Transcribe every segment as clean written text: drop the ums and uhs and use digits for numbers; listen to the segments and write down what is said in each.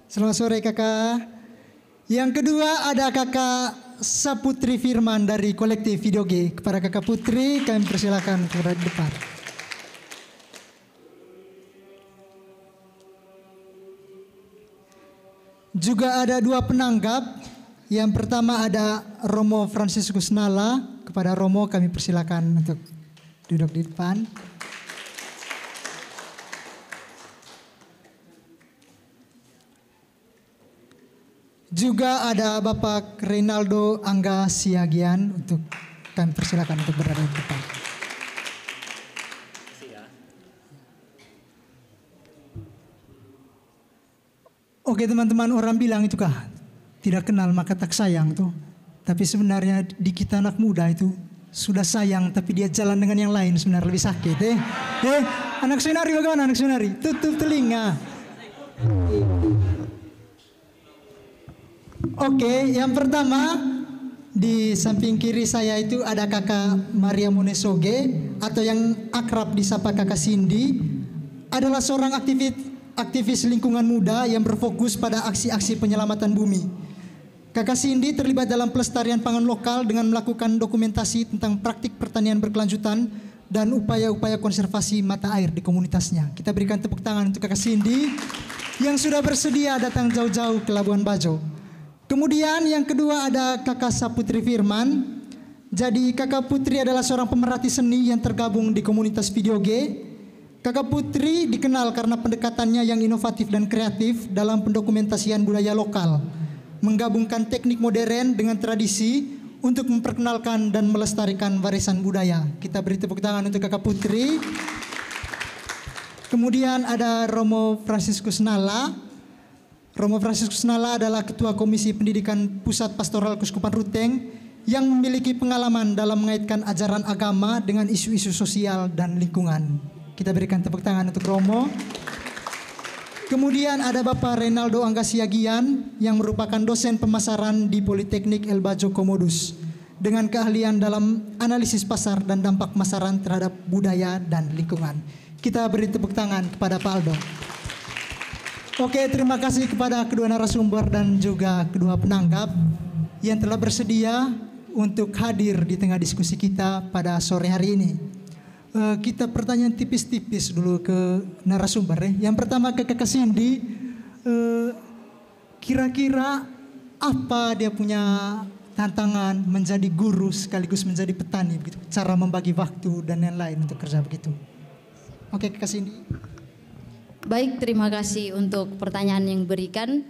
Selamat sore kakak. Yang kedua ada kakak Saputri Firman dari kolektif Video G. Kepada kakak Putri kami persilakan ke depan. Juga ada dua penanggap. Yang pertama ada Romo Franciscus Nala. Kepada Romo kami persilakan untuk duduk di depan. Juga ada Bapak Reynaldo Angga Siagian, untuk kami persilakan untuk berada di depan. Oke teman-teman, orang bilang itu kah tidak kenal maka tak sayang tuh. Tapi sebenarnya di kita anak muda itu sudah sayang tapi dia jalan dengan yang lain sebenarnya lebih sakit. Anak sunari bagaimana anak sunari? Tutup telinga. Oke, yang pertama di samping kiri saya itu ada kakak Maria Monesoge atau yang akrab disapa kakak Cindy, adalah seorang aktivis lingkungan muda yang berfokus pada aksi-aksi penyelamatan bumi. Kakak Cindy terlibat dalam pelestarian pangan lokal dengan melakukan dokumentasi tentang praktik pertanian berkelanjutan dan upaya-upaya konservasi mata air di komunitasnya. Kita berikan tepuk tangan untuk kakak Cindy yang sudah bersedia datang jauh-jauh ke Labuan Bajo. Kemudian yang kedua ada kakak Saputri Firman. Jadi kakak Putri adalah seorang pemerhati seni yang tergabung di komunitas Video G. Kakak Putri dikenal karena pendekatannya yang inovatif dan kreatif dalam pendokumentasian budaya lokal, menggabungkan teknik modern dengan tradisi untuk memperkenalkan dan melestarikan warisan budaya. Kita beri tepuk tangan untuk kakak Putri. Kemudian ada Romo Franciscus Nala. Romo Franciscus Nala adalah Ketua Komisi Pendidikan Pusat Pastoral Kuskupan Ruteng yang memiliki pengalaman dalam mengaitkan ajaran agama dengan isu-isu sosial dan lingkungan. Kita berikan tepuk tangan untuk Romo. Kemudian ada Bapak Reynaldo Angga Siagian yang merupakan dosen pemasaran di Politeknik El Bajo Komodus dengan keahlian dalam analisis pasar dan dampak pemasaran terhadap budaya dan lingkungan. Kita beri tepuk tangan kepada Pak Aldo. Oke, terima kasih kepada kedua narasumber dan juga kedua penanggap yang telah bersedia untuk hadir di tengah diskusi kita pada sore hari ini. Kita pertanyaan tipis-tipis dulu ke narasumber ya. Yang pertama ke kakak Cindy, kira-kira apa dia punya tantangan menjadi guru sekaligus menjadi petani begitu? Cara membagi waktu dan lain-lain untuk kerja begitu. Oke, kakak Cindy. Baik, terima kasih untuk pertanyaan yang diberikan.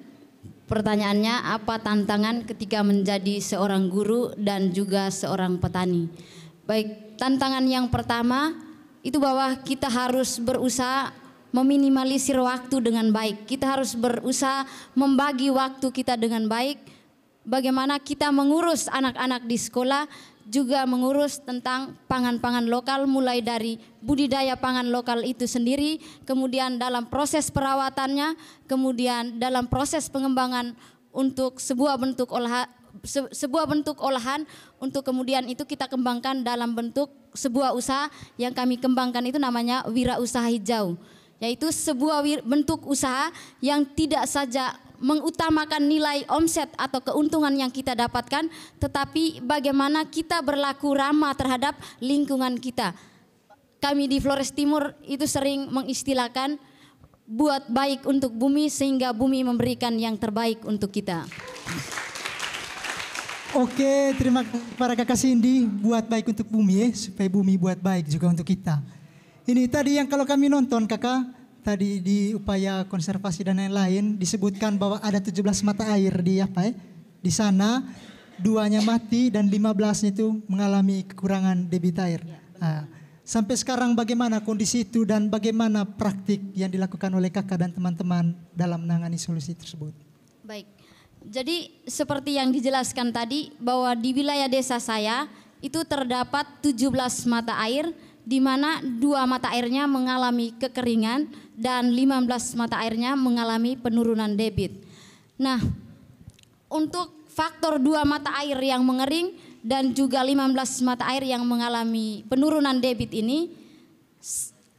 Pertanyaannya, apa tantangan ketika menjadi seorang guru dan juga seorang petani? Baik, tantangan yang pertama itu bahwa kita harus berusaha meminimalisir waktu dengan baik. Kita harus berusaha membagi waktu kita dengan baik. Bagaimana kita mengurus anak-anak di sekolah, juga mengurus tentang pangan-pangan lokal, mulai dari budidaya pangan lokal itu sendiri, kemudian dalam proses perawatannya, kemudian dalam proses pengembangan untuk sebuah bentuk olahan untuk kemudian itu kita kembangkan dalam bentuk sebuah usaha yang kami kembangkan itu namanya wirausaha hijau, yaitu sebuah bentuk usaha yang tidak saja mengutamakan nilai omset atau keuntungan yang kita dapatkan, tetapi bagaimana kita berlaku ramah terhadap lingkungan kita. Kami di Flores Timur itu sering mengistilahkan buat baik untuk bumi sehingga bumi memberikan yang terbaik untuk kita. Oke, terima kasih para kakak Cindy, buat baik untuk bumi ya, supaya bumi buat baik juga untuk kita. Ini tadi yang kalau kami nonton kakak, tadi di upaya konservasi dan lain-lain disebutkan bahwa ada 17 mata air di sana, 2-nya mati dan 15-nya itu mengalami kekurangan debit air. Nah, sampai sekarang bagaimana kondisi itu dan bagaimana praktik yang dilakukan oleh kakak dan teman-teman dalam menangani solusi tersebut? Baik, jadi seperti yang dijelaskan tadi bahwa di wilayah desa saya itu terdapat 17 mata air, di mana 2 mata airnya mengalami kekeringan dan 15 mata airnya mengalami penurunan debit. Nah, untuk faktor 2 mata air yang mengering dan juga 15 mata air yang mengalami penurunan debit ini,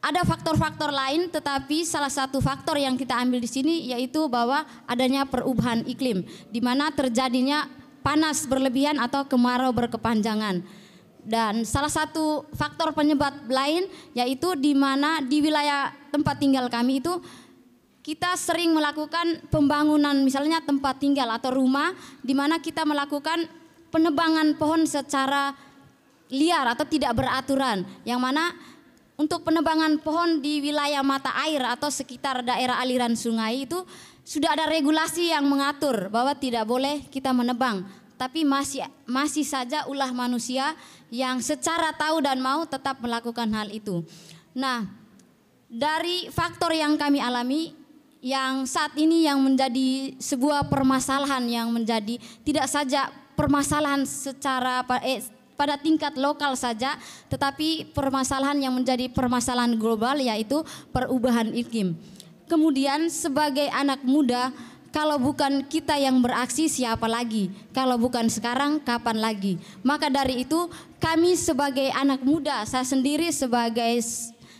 ada faktor-faktor lain, tetapi salah satu faktor yang kita ambil di sini yaitu bahwa adanya perubahan iklim, di mana terjadinya panas berlebihan atau kemarau berkepanjangan. Dan salah satu faktor penyebab lain yaitu di mana di wilayah tempat tinggal kami itu kita sering melakukan pembangunan misalnya tempat tinggal atau rumah, di mana kita melakukan penebangan pohon secara liar atau tidak beraturan, yang mana untuk penebangan pohon di wilayah mata air atau sekitar daerah aliran sungai itu sudah ada regulasi yang mengatur bahwa tidak boleh kita menebang, tapi masih saja ulah manusia yang secara tahu dan mau tetap melakukan hal itu. Nah, dari faktor yang kami alami yang saat ini yang menjadi sebuah permasalahan yang menjadi tidak saja permasalahan secara pada tingkat lokal saja, tetapi permasalahan yang menjadi permasalahan global yaitu perubahan iklim. Kemudian sebagai anak muda, kalau bukan kita yang beraksi siapa lagi? Kalau bukan sekarang kapan lagi? Maka dari itu kami sebagai anak muda, saya sendiri sebagai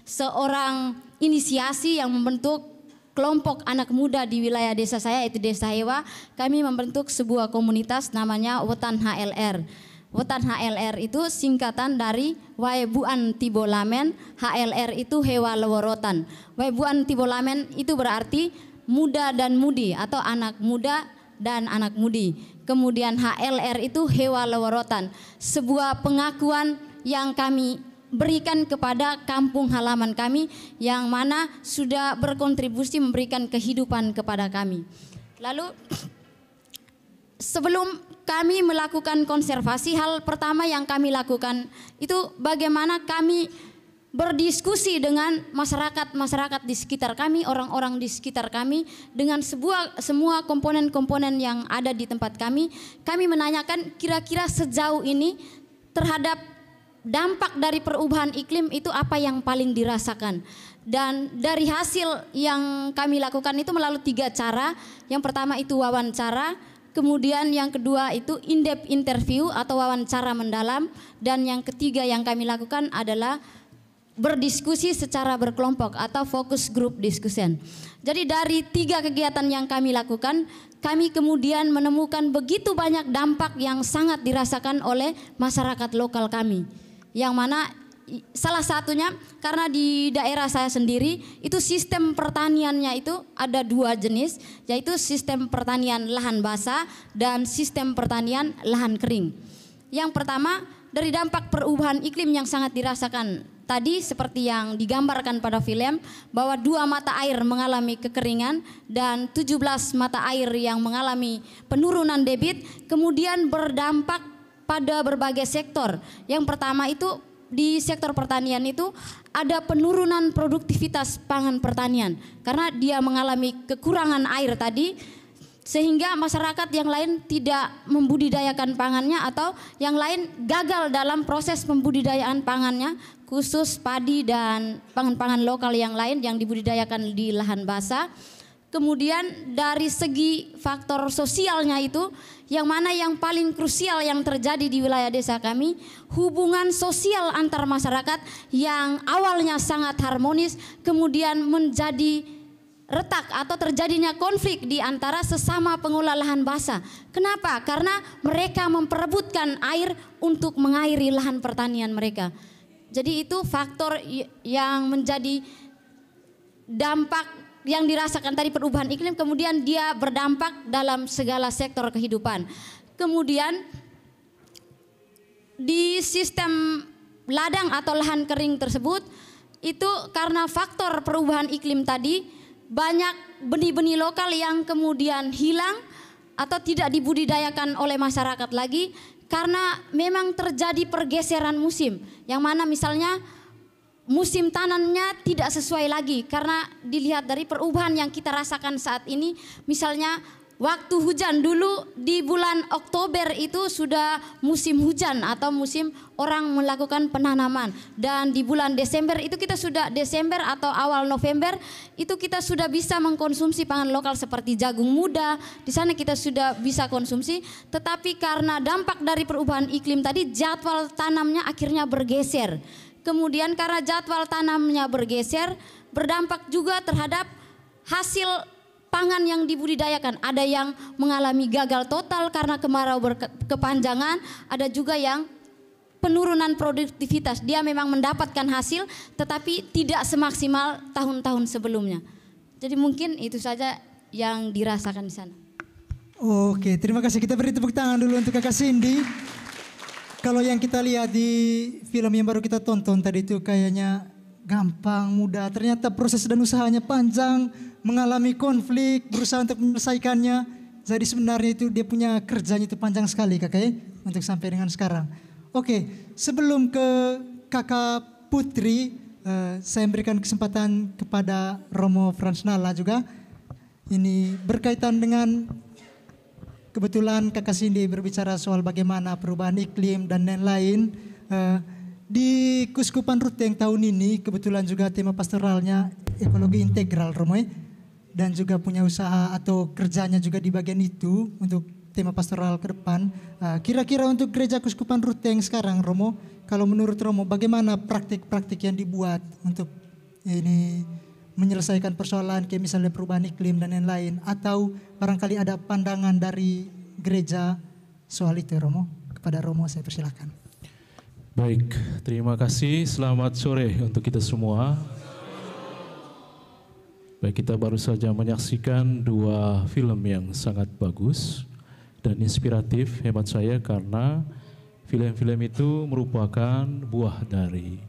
seorang inisiasi yang membentuk kelompok anak muda di wilayah desa saya yaitu Desa Hewa, kami membentuk sebuah komunitas namanya Wetan HLR. Wetan HLR itu singkatan dari Waebuan Tibolamen, HLR itu Hewa Leworotan. Waebuan Tibolamen itu berarti muda dan mudi atau anak muda dan anak mudi. Kemudian HLR itu Hewa Leworotan, sebuah pengakuan yang kami berikan kepada kampung halaman kami yang mana sudah berkontribusi memberikan kehidupan kepada kami. Lalu sebelum kami melakukan konservasi, hal pertama yang kami lakukan itu bagaimana kami berdiskusi dengan masyarakat di sekitar kami, orang-orang di sekitar kami, dengan semua komponen-komponen yang ada di tempat kami. Kami menanyakan kira-kira sejauh ini terhadap dampak dari perubahan iklim itu apa yang paling dirasakan. Dan dari hasil yang kami lakukan itu melalui 3 cara. Yang pertama itu wawancara, kemudian yang kedua itu in-depth interview atau wawancara mendalam, dan yang ketiga yang kami lakukan adalah berdiskusi secara berkelompok atau focus group discussion. Jadi dari 3 kegiatan yang kami lakukan, kami kemudian menemukan begitu banyak dampak yang sangat dirasakan oleh masyarakat lokal kami. Yang mana salah satunya karena di daerah saya sendiri itu sistem pertaniannya itu ada 2 jenis, yaitu sistem pertanian lahan basah dan sistem pertanian lahan kering. Yang pertama, dari dampak perubahan iklim yang sangat dirasakan tadi seperti yang digambarkan pada film, bahwa 2 mata air mengalami kekeringan dan 17 mata air yang mengalami penurunan debit, kemudian berdampak pada berbagai sektor. Yang pertama itu di sektor pertanian itu ada penurunan produktivitas pangan pertanian karena dia mengalami kekurangan air tadi, sehingga masyarakat yang lain tidak membudidayakan pangannya atau yang lain gagal dalam proses pembudidayaan pangannya, khusus padi dan pangan-pangan lokal yang lain yang dibudidayakan di lahan basah. Kemudian dari segi faktor sosialnya itu, yang mana yang paling krusial yang terjadi di wilayah desa kami, hubungan sosial antar masyarakat yang awalnya sangat harmonis kemudian menjadi retak atau terjadinya konflik di antara sesama pengelola lahan basah. Kenapa? Karena mereka memperebutkan air untuk mengairi lahan pertanian mereka. Jadi itu faktor yang menjadi dampak yang dirasakan tadi perubahan iklim, kemudian dia berdampak dalam segala sektor kehidupan. Kemudian di sistem ladang atau lahan kering tersebut itu karena faktor perubahan iklim tadi, banyak benih-benih lokal yang kemudian hilang atau tidak dibudidayakan oleh masyarakat lagi karena memang terjadi pergeseran musim, yang mana misalnya musim tanamnya tidak sesuai lagi karena dilihat dari perubahan yang kita rasakan saat ini. Misalnya waktu hujan dulu di bulan Oktober itu sudah musim hujan atau musim orang melakukan penanaman, dan di bulan Desember itu kita sudah Desember atau awal November itu kita sudah bisa mengkonsumsi pangan lokal seperti jagung muda, di sana kita sudah bisa konsumsi. Tetapi karena dampak dari perubahan iklim tadi, jadwal tanamnya akhirnya bergeser. kemudian karena jadwal tanamnya bergeser, berdampak juga terhadap hasil pangan yang dibudidayakan. Ada yang mengalami gagal total karena kemarau berkepanjangan, ada juga yang penurunan produktivitas. Dia memang mendapatkan hasil tetapi tidak semaksimal tahun-tahun sebelumnya. Jadi mungkin itu saja yang dirasakan di sana. Oke, terima kasih. Kita beri tepuk tangan dulu untuk Kakak Cindy. Kalau yang kita lihat di film yang baru kita tonton tadi itu kayaknya gampang, mudah. Ternyata proses dan usahanya panjang, mengalami konflik, berusaha untuk menyelesaikannya. Jadi sebenarnya itu dia punya kerjanya itu panjang sekali Kakak ya, untuk sampai dengan sekarang. Oke, sebelum ke Kakak Putri, saya berikan kesempatan kepada Romo Fransnala juga. Ini berkaitan dengan kebetulan Kakak Cindy berbicara soal bagaimana perubahan iklim dan lain-lain. Di Kuskupan Ruteng tahun ini kebetulan juga tema pastoralnya ekologi integral Romo, dan juga punya usaha atau kerjanya juga di bagian itu untuk tema pastoral ke depan. Kira-kira untuk gereja Kuskupan Ruteng sekarang Romo, kalau menurut Romo bagaimana praktik-praktik yang dibuat untuk ini menyelesaikan persoalan kayak misalnya perubahan iklim dan lain-lain, atau barangkali ada pandangan dari gereja soal itu Romo? Kepada Romo saya persilakan. Baik, terima kasih. Selamat sore untuk kita semua. Baik, kita baru saja menyaksikan dua film yang sangat bagus dan inspiratif hemat saya, karena film-film itu merupakan buah dari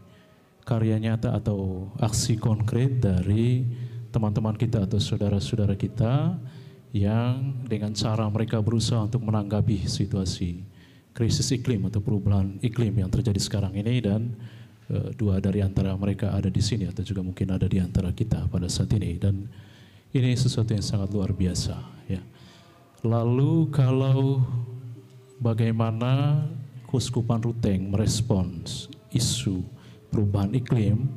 karya nyata atau aksi konkret dari teman-teman kita atau saudara-saudara kita yang dengan cara mereka berusaha untuk menanggapi situasi krisis iklim atau perubahan iklim yang terjadi sekarang ini, dan dua dari antara mereka ada di sini atau juga mungkin ada di antara kita pada saat ini, dan ini sesuatu yang sangat luar biasa ya. Lalu kalau bagaimana Kuskupan Ruteng merespons isu perubahan iklim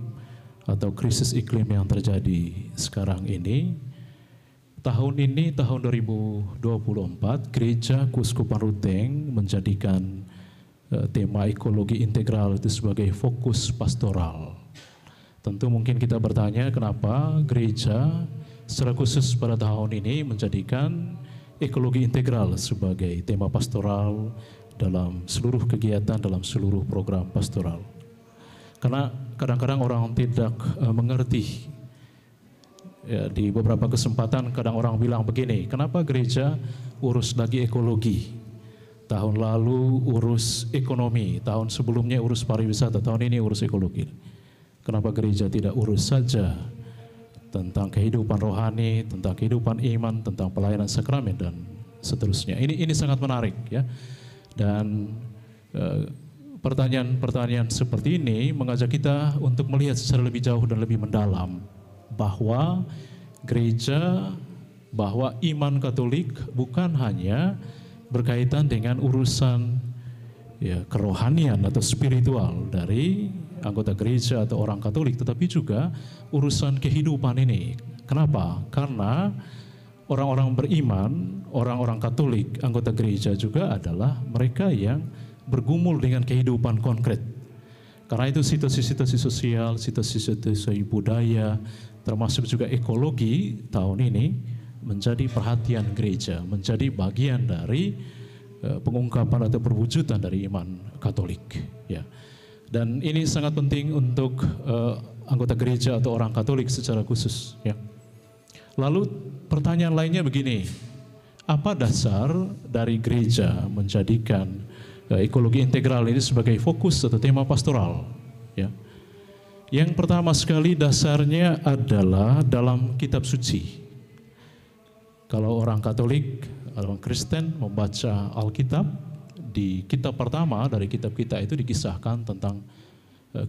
atau krisis iklim yang terjadi sekarang ini, tahun ini, tahun 2024, Gereja Kuskupan Ruteng menjadikan tema ekologi integral itu sebagai fokus pastoral. Tentu mungkin kita bertanya kenapa gereja secara khusus pada tahun ini menjadikan ekologi integral sebagai tema pastoral dalam seluruh kegiatan, dalam seluruh program pastoral. Karena kadang-kadang orang tidak mengerti. Ya, di beberapa kesempatan kadang orang bilang begini, kenapa gereja urus lagi ekologi? Tahun lalu urus ekonomi, tahun sebelumnya urus pariwisata, tahun ini urus ekologi. Kenapa gereja tidak urus saja tentang kehidupan rohani, tentang kehidupan iman, tentang pelayanan sakramen dan seterusnya? Ini sangat menarik ya. Dan pertanyaan-pertanyaan seperti ini mengajak kita untuk melihat secara lebih jauh dan lebih mendalam bahwa gereja, bahwa iman Katolik bukan hanya berkaitan dengan urusan ya, kerohanian atau spiritual dari anggota gereja atau orang Katolik, tetapi juga urusan kehidupan ini. Kenapa? Karena orang-orang beriman, orang-orang Katolik, anggota gereja juga adalah mereka yang bergumul dengan kehidupan konkret. Karena itu situasi-situasi sosial, situasi-situasi budaya, termasuk juga ekologi tahun ini menjadi perhatian gereja, menjadi bagian dari pengungkapan atau perwujudan dari iman Katolik. Ya. Dan ini sangat penting untuk anggota gereja atau orang Katolik secara khusus. Ya. Lalu pertanyaan lainnya begini, apa dasar dari gereja menjadikan ekologi integral ini sebagai fokus atau tema pastoral? Ya. Yang pertama sekali dasarnya adalah dalam kitab suci. Kalau orang Katolik, orang Kristen membaca Alkitab, di kitab pertama dari kitab kita itu dikisahkan tentang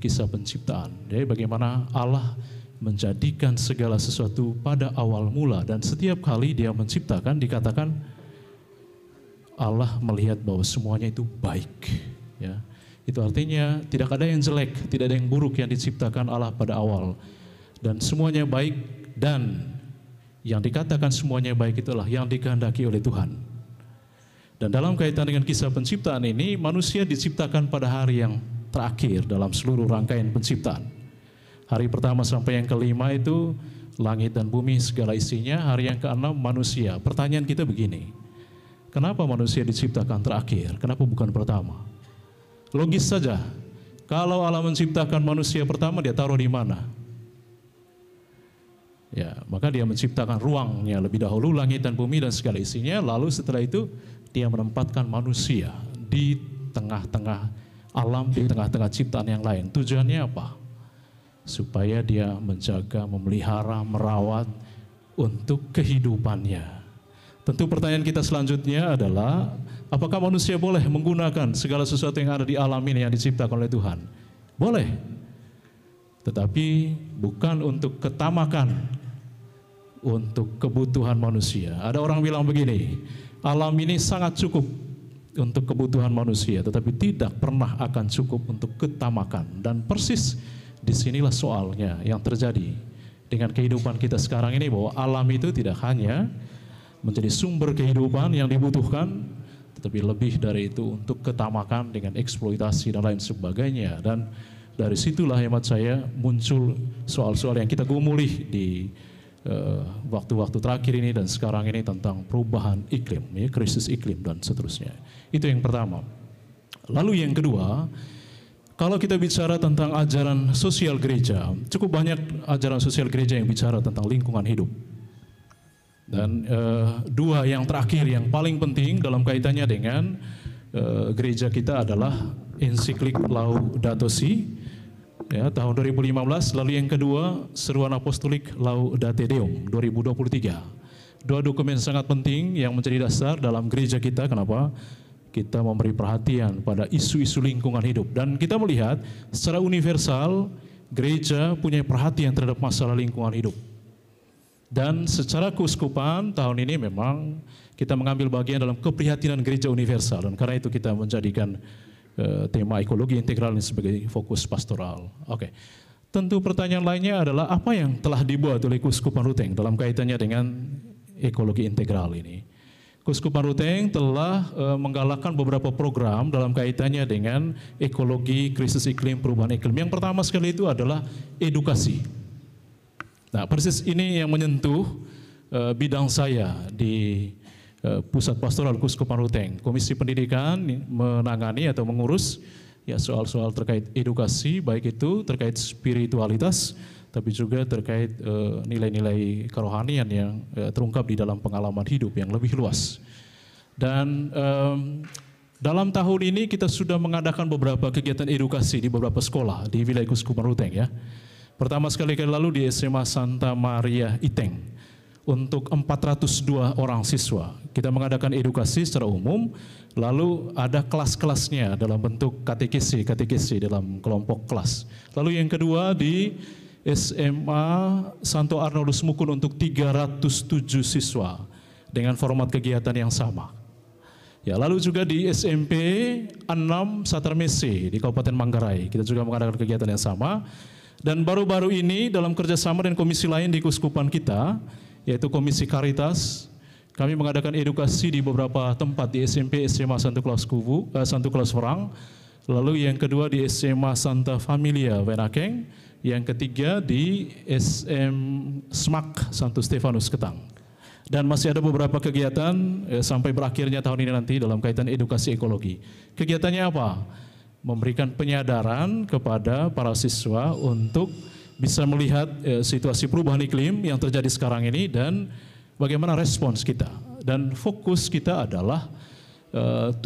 kisah penciptaan. Jadi bagaimana Allah menjadikan segala sesuatu pada awal mula, dan setiap kali dia menciptakan dikatakan Allah melihat bahwa semuanya itu baik. Ya. Itu artinya tidak ada yang jelek, tidak ada yang buruk yang diciptakan Allah pada awal. Dan semuanya baik, dan yang dikatakan semuanya baik itulah yang dikehendaki oleh Tuhan. Dan dalam kaitan dengan kisah penciptaan ini, manusia diciptakan pada hari yang terakhir dalam seluruh rangkaian penciptaan. Hari pertama sampai yang kelima itu langit dan bumi segala isinya, hari yang keenam manusia. Pertanyaan kita begini, kenapa manusia diciptakan terakhir? Kenapa bukan pertama? Logis saja, kalau Allah menciptakan manusia pertama, dia taruh di mana? Ya, maka dia menciptakan ruangnya lebih dahulu, langit dan bumi dan segala isinya, lalu setelah itu dia menempatkan manusia di tengah-tengah alam, di tengah-tengah ciptaan yang lain. Tujuannya apa? Supaya dia menjaga, memelihara, merawat untuk kehidupannya. Tentu pertanyaan kita selanjutnya adalah, apakah manusia boleh menggunakan segala sesuatu yang ada di alam ini yang diciptakan oleh Tuhan? Boleh. Tetapi bukan untuk ketamakan, untuk kebutuhan manusia. Ada orang bilang begini, alam ini sangat cukup untuk kebutuhan manusia, tetapi tidak pernah akan cukup untuk ketamakan. Dan persis disinilah soalnya yang terjadi dengan kehidupan kita sekarang ini, bahwa alam itu tidak hanya menjadi sumber kehidupan yang dibutuhkan, tetapi lebih dari itu untuk ketamakan dengan eksploitasi dan lain sebagainya. Dan dari situlah hemat saya muncul soal-soal yang kita gumuli di waktu-waktu terakhir ini dan sekarang ini tentang perubahan iklim, ya, krisis iklim dan seterusnya. Itu yang pertama. Lalu yang kedua, kalau kita bicara tentang ajaran sosial gereja, cukup banyak ajaran sosial gereja yang bicara tentang lingkungan hidup. Dan dua yang terakhir yang paling penting dalam kaitannya dengan gereja kita adalah ensiklik Laudato Si, ya, tahun 2015, lalu yang kedua seruan apostolik Laudate Deum 2023. Dua dokumen sangat penting yang menjadi dasar dalam gereja kita. Kenapa? Kita memberi perhatian pada isu-isu lingkungan hidup, dan kita melihat secara universal gereja punya perhatian terhadap masalah lingkungan hidup. Dan secara keuskupan tahun ini memang kita mengambil bagian dalam keprihatinan gereja universal, dan karena itu kita menjadikan tema ekologi integral ini sebagai fokus pastoral. Oke. Tentu pertanyaan lainnya adalah apa yang telah dibuat oleh Keuskupan Ruteng dalam kaitannya dengan ekologi integral ini. Keuskupan Ruteng telah menggalakkan beberapa program dalam kaitannya dengan ekologi, krisis iklim, perubahan iklim. Yang pertama sekali itu adalah edukasi. Nah, persis ini yang menyentuh bidang saya di Pusat Pastoral Keuskupan Ruteng. Komisi Pendidikan menangani atau mengurus ya soal-soal terkait edukasi, baik itu terkait spiritualitas, tapi juga terkait nilai-nilai kerohanian yang terungkap di dalam pengalaman hidup yang lebih luas. Dan dalam tahun ini kita sudah mengadakan beberapa kegiatan edukasi di beberapa sekolah di wilayah Keuskupan Ruteng, ya. Pertama sekali lalu di SMA Santa Maria Iteng untuk 402 orang siswa. Kita mengadakan edukasi secara umum, lalu ada kelas-kelasnya dalam bentuk katekesi dalam kelompok kelas. Lalu yang kedua di SMA Santo Arnoldus Mukun untuk 307 siswa dengan format kegiatan yang sama. Ya, lalu juga di SMP 6 Satermese di Kabupaten Manggarai, kita juga mengadakan kegiatan yang sama. Dan baru-baru ini dalam kerjasama dengan komisi lain di Keuskupan kita, yaitu Komisi Karitas, kami mengadakan edukasi di beberapa tempat di SMP SMA Santo Klaus Ferang, lalu yang kedua di SMA Santa Familia Wenakeng, yang ketiga di SM SMAK Santo Stefanus Ketang. Dan masih ada beberapa kegiatan sampai berakhirnya tahun ini nanti dalam kaitan edukasi ekologi. Kegiatannya apa? Memberikan penyadaran kepada para siswa untuk bisa melihat situasi perubahan iklim yang terjadi sekarang ini dan bagaimana respons kita. Dan fokus kita adalah 7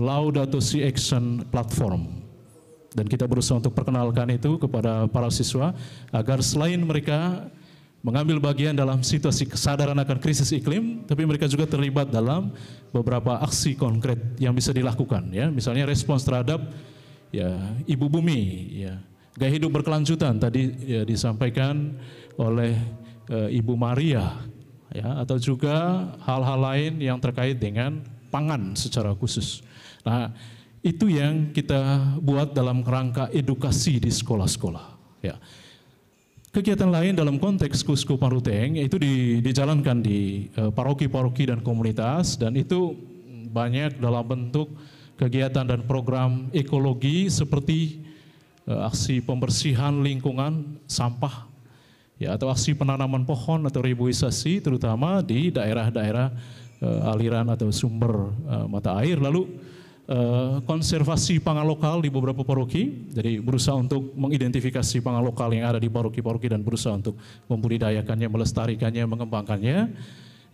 Laudato Si Action Platform. Dan kita berusaha untuk perkenalkan itu kepada para siswa agar selain mereka mengambil bagian dalam situasi kesadaran akan krisis iklim, tapi mereka juga terlibat dalam beberapa aksi konkret yang bisa dilakukan, ya. Misalnya respons terhadap ya ibu bumi, ya. Gaya hidup berkelanjutan tadi ya, disampaikan oleh Ibu Maria, ya, atau juga hal-hal lain yang terkait dengan pangan secara khusus. Nah, itu yang kita buat dalam kerangka edukasi di sekolah-sekolah, ya. Kegiatan lain dalam konteks Keuskupan Ruteng itu dijalankan di paroki-paroki dan komunitas, dan itu banyak dalam bentuk kegiatan dan program ekologi seperti aksi pembersihan lingkungan sampah, ya, atau aksi penanaman pohon atau reboisasi terutama di daerah-daerah aliran atau sumber mata air. Lalu konservasi pangan lokal di beberapa paroki, jadi berusaha untuk mengidentifikasi pangan lokal yang ada di paroki-paroki dan berusaha untuk membudidayakannya, melestarikannya, mengembangkannya,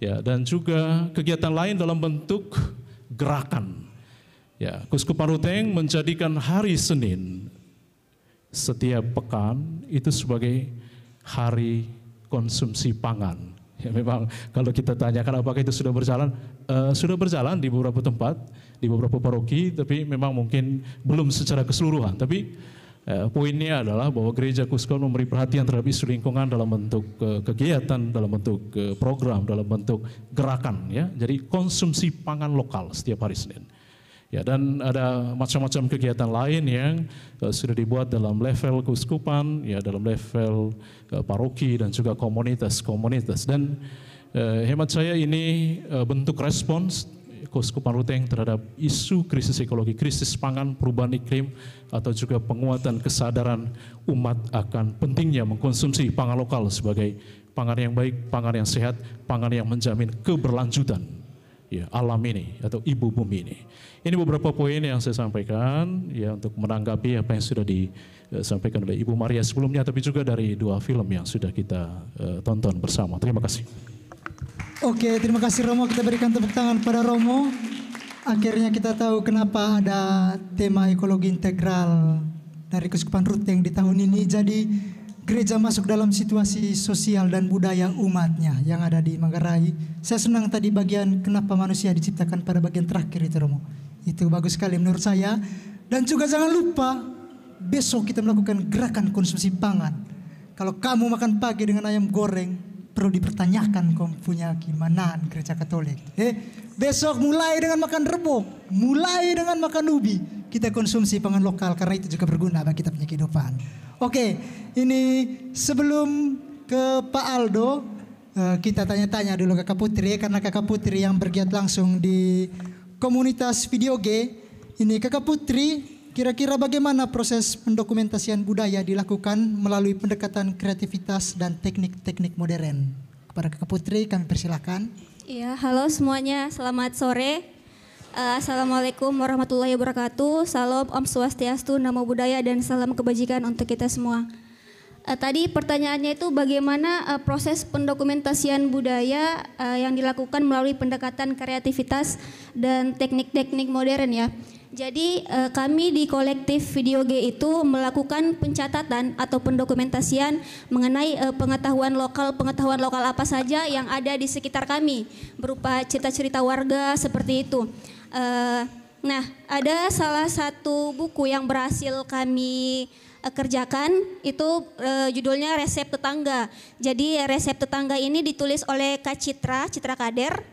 ya, dan juga kegiatan lain dalam bentuk gerakan. Ya, Kuskupan Ruteng menjadikan hari Senin setiap pekan itu sebagai hari konsumsi pangan. Ya, memang kalau kita tanyakan apakah itu sudah berjalan di beberapa tempat, di beberapa paroki, tapi memang mungkin belum secara keseluruhan. Tapi poinnya adalah bahwa Gereja Kuskupan memberi perhatian terhadap isu lingkungan dalam bentuk kegiatan, dalam bentuk program, dalam bentuk gerakan. Ya, jadi konsumsi pangan lokal setiap hari Senin. Ya, dan ada macam-macam kegiatan lain yang sudah dibuat dalam level keuskupan, ya, dalam level paroki dan juga komunitas-komunitas. Dan hemat saya ini bentuk respons Keuskupan Ruteng terhadap isu krisis ekologi, krisis pangan, perubahan iklim, atau juga penguatan kesadaran umat akan pentingnya mengkonsumsi pangan lokal sebagai pangan yang baik, pangan yang sehat, pangan yang menjamin keberlanjutan, ya, alam ini atau ibu bumi ini. Ini beberapa poin yang saya sampaikan, ya, untuk menanggapi apa yang sudah disampaikan oleh Ibu Maria sebelumnya, tapi juga dari 2 film yang sudah kita tonton bersama. Terima kasih. Oke, terima kasih Romo. Kita berikan tepuk tangan pada Romo. Akhirnya kita tahu kenapa ada tema ekologi integral dari Keuskupan Ruteng di tahun ini. Jadi gereja masuk dalam situasi sosial dan budaya umatnya yang ada di Manggarai. Saya senang tadi bagian kenapa manusia diciptakan pada bagian terakhir itu, Romo. Itu bagus sekali menurut saya. Dan juga jangan lupa besok kita melakukan gerakan konsumsi pangan. Kalau kamu makan pagi dengan ayam goreng, perlu dipertanyakan kamu punya keimanan Gereja Katolik. Besok mulai dengan makan rebok, mulai dengan makan ubi. Kita konsumsi pangan lokal karena itu juga berguna bagi kita punya kehidupan. Oke, ini sebelum ke Pak Aldo, kita tanya-tanya dulu Kakak Putri, karena Kakak Putri yang bergiat langsung di komunitas video G. Ini Kakak Putri, kira-kira bagaimana proses pendokumentasian budaya dilakukan melalui pendekatan kreativitas dan teknik-teknik modern? Kepada Kakak Putri kami persilakan. Iya, halo semuanya, selamat sore. Assalamualaikum warahmatullahi wabarakatuh. Salam, Om Swastiastu, Namo Buddhaya, dan salam kebajikan untuk kita semua. Tadi pertanyaannya itu bagaimana proses pendokumentasian budaya yang dilakukan melalui pendekatan kreativitas dan teknik-teknik modern, ya. Jadi kami di kolektif Video G itu melakukan pencatatan atau pendokumentasian mengenai pengetahuan lokal apa saja yang ada di sekitar kami, berupa cerita-cerita warga seperti itu. Nah, ada salah satu buku yang berhasil kami kerjakan, itu judulnya Resep Tetangga. Jadi resep tetangga ini ditulis oleh Kak Citra Kader.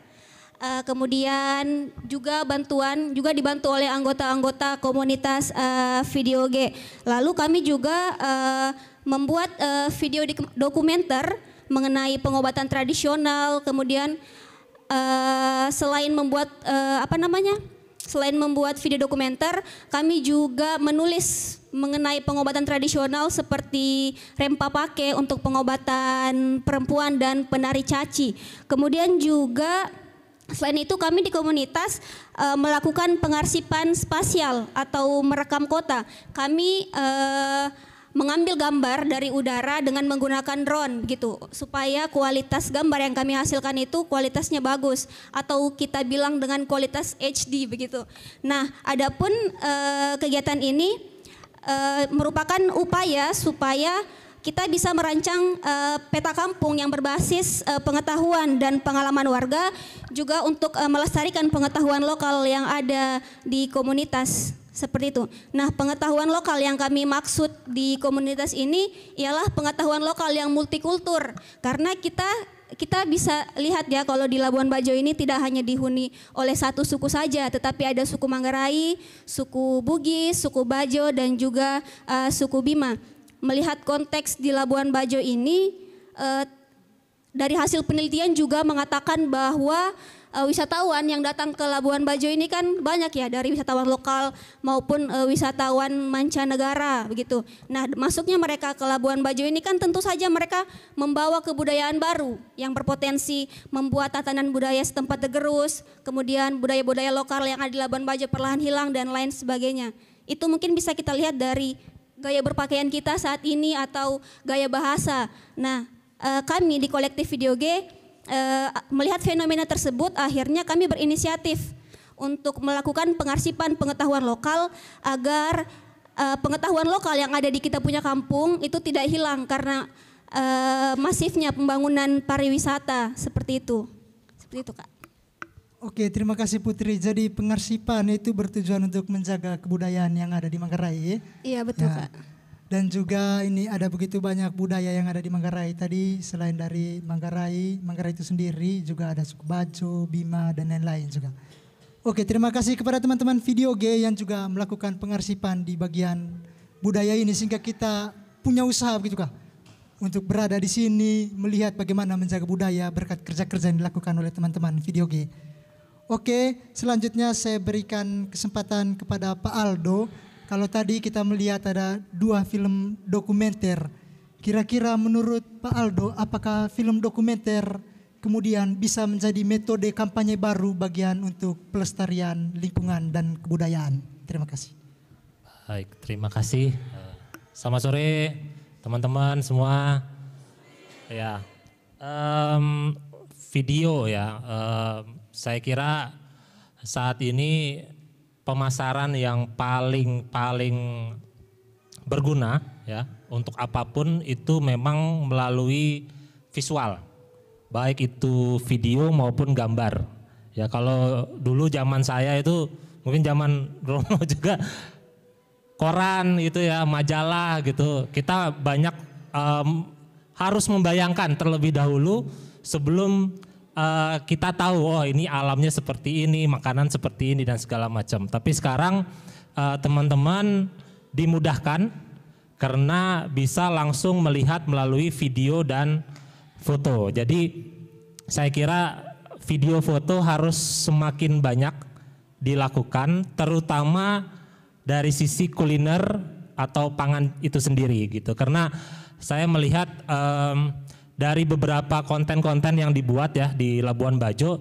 Kemudian juga dibantu oleh anggota-anggota komunitas Video G. Lalu kami juga membuat video dokumenter mengenai pengobatan tradisional. Kemudian selain membuat video dokumenter, kami juga menulis mengenai pengobatan tradisional seperti rempapake untuk pengobatan perempuan dan penari caci. Kemudian juga selain itu kami di komunitas melakukan pengarsipan spasial atau merekam kota. Kami mengambil gambar dari udara dengan menggunakan drone gitu, supaya kualitas gambar yang kami hasilkan itu kualitasnya bagus, atau kita bilang dengan kualitas HD begitu. Nah, adapun kegiatan ini merupakan upaya supaya kita bisa merancang peta kampung yang berbasis pengetahuan dan pengalaman warga, juga untuk melestarikan pengetahuan lokal yang ada di komunitas. Seperti itu. Nah, pengetahuan lokal yang kami maksud di komunitas ini ialah pengetahuan lokal yang multikultur. Karena kita bisa lihat ya, kalau di Labuan Bajo ini tidak hanya dihuni oleh satu suku saja, tetapi ada suku Manggarai, suku Bugis, suku Bajo, dan juga suku Bima. Melihat konteks di Labuan Bajo ini, dari hasil penelitian juga mengatakan bahwa wisatawan yang datang ke Labuan Bajo ini kan banyak ya, dari wisatawan lokal maupun wisatawan mancanegara begitu. Nah, masuknya mereka ke Labuan Bajo ini kan tentu saja mereka membawa kebudayaan baru yang berpotensi membuat tatanan budaya setempat tergerus, kemudian budaya-budaya lokal yang ada di Labuan Bajo perlahan hilang dan lain sebagainya. Itu mungkin bisa kita lihat dari gaya berpakaian kita saat ini atau gaya bahasa. Nah, kami di kolektif Video G melihat fenomena tersebut, akhirnya kami berinisiatif untuk melakukan pengarsipan pengetahuan lokal agar pengetahuan lokal yang ada di kita punya kampung itu tidak hilang karena masifnya pembangunan pariwisata seperti itu. Seperti itu, Kak. Oke, terima kasih Putri. Jadi pengarsipan itu bertujuan untuk menjaga kebudayaan yang ada di Manggarai. Iya, betul, Nah, Kak. dan juga ini ada begitu banyak budaya yang ada di Manggarai tadi, selain dari Manggarai itu sendiri juga ada suku Bajo, Bima dan lain-lain juga. Oke, terima kasih kepada teman-teman Video G yang juga melakukan pengarsipan di bagian budaya ini sehingga kita punya usaha begitu Kak untuk berada di sini melihat bagaimana menjaga budaya berkat kerja-kerja yang dilakukan oleh teman-teman Video G. Oke, selanjutnya saya berikan kesempatan kepada Pak Aldo. Kalau tadi kita melihat ada 2 film dokumenter, kira-kira menurut Pak Aldo apakah film dokumenter kemudian bisa menjadi metode kampanye baru bagian untuk pelestarian lingkungan dan kebudayaan? Terima kasih. Baik, terima kasih. Selamat sore teman-teman semua. Ya, video ya, saya kira saat ini pemasaran yang paling berguna ya untuk apapun itu memang melalui visual, baik itu video maupun gambar. Ya kalau dulu zaman saya itu mungkin zaman Romo juga koran gitu ya, majalah gitu. Kita banyak harus membayangkan terlebih dahulu sebelum kita tahu oh ini alamnya seperti ini, makanan seperti ini dan segala macam. Tapi sekarang teman-teman dimudahkan karena bisa langsung melihat melalui video dan foto. Jadi saya kira video foto harus semakin banyak dilakukan, terutama dari sisi kuliner atau pangan itu sendiri gitu. Karena saya melihat dari beberapa konten-konten yang dibuat ya di Labuan Bajo,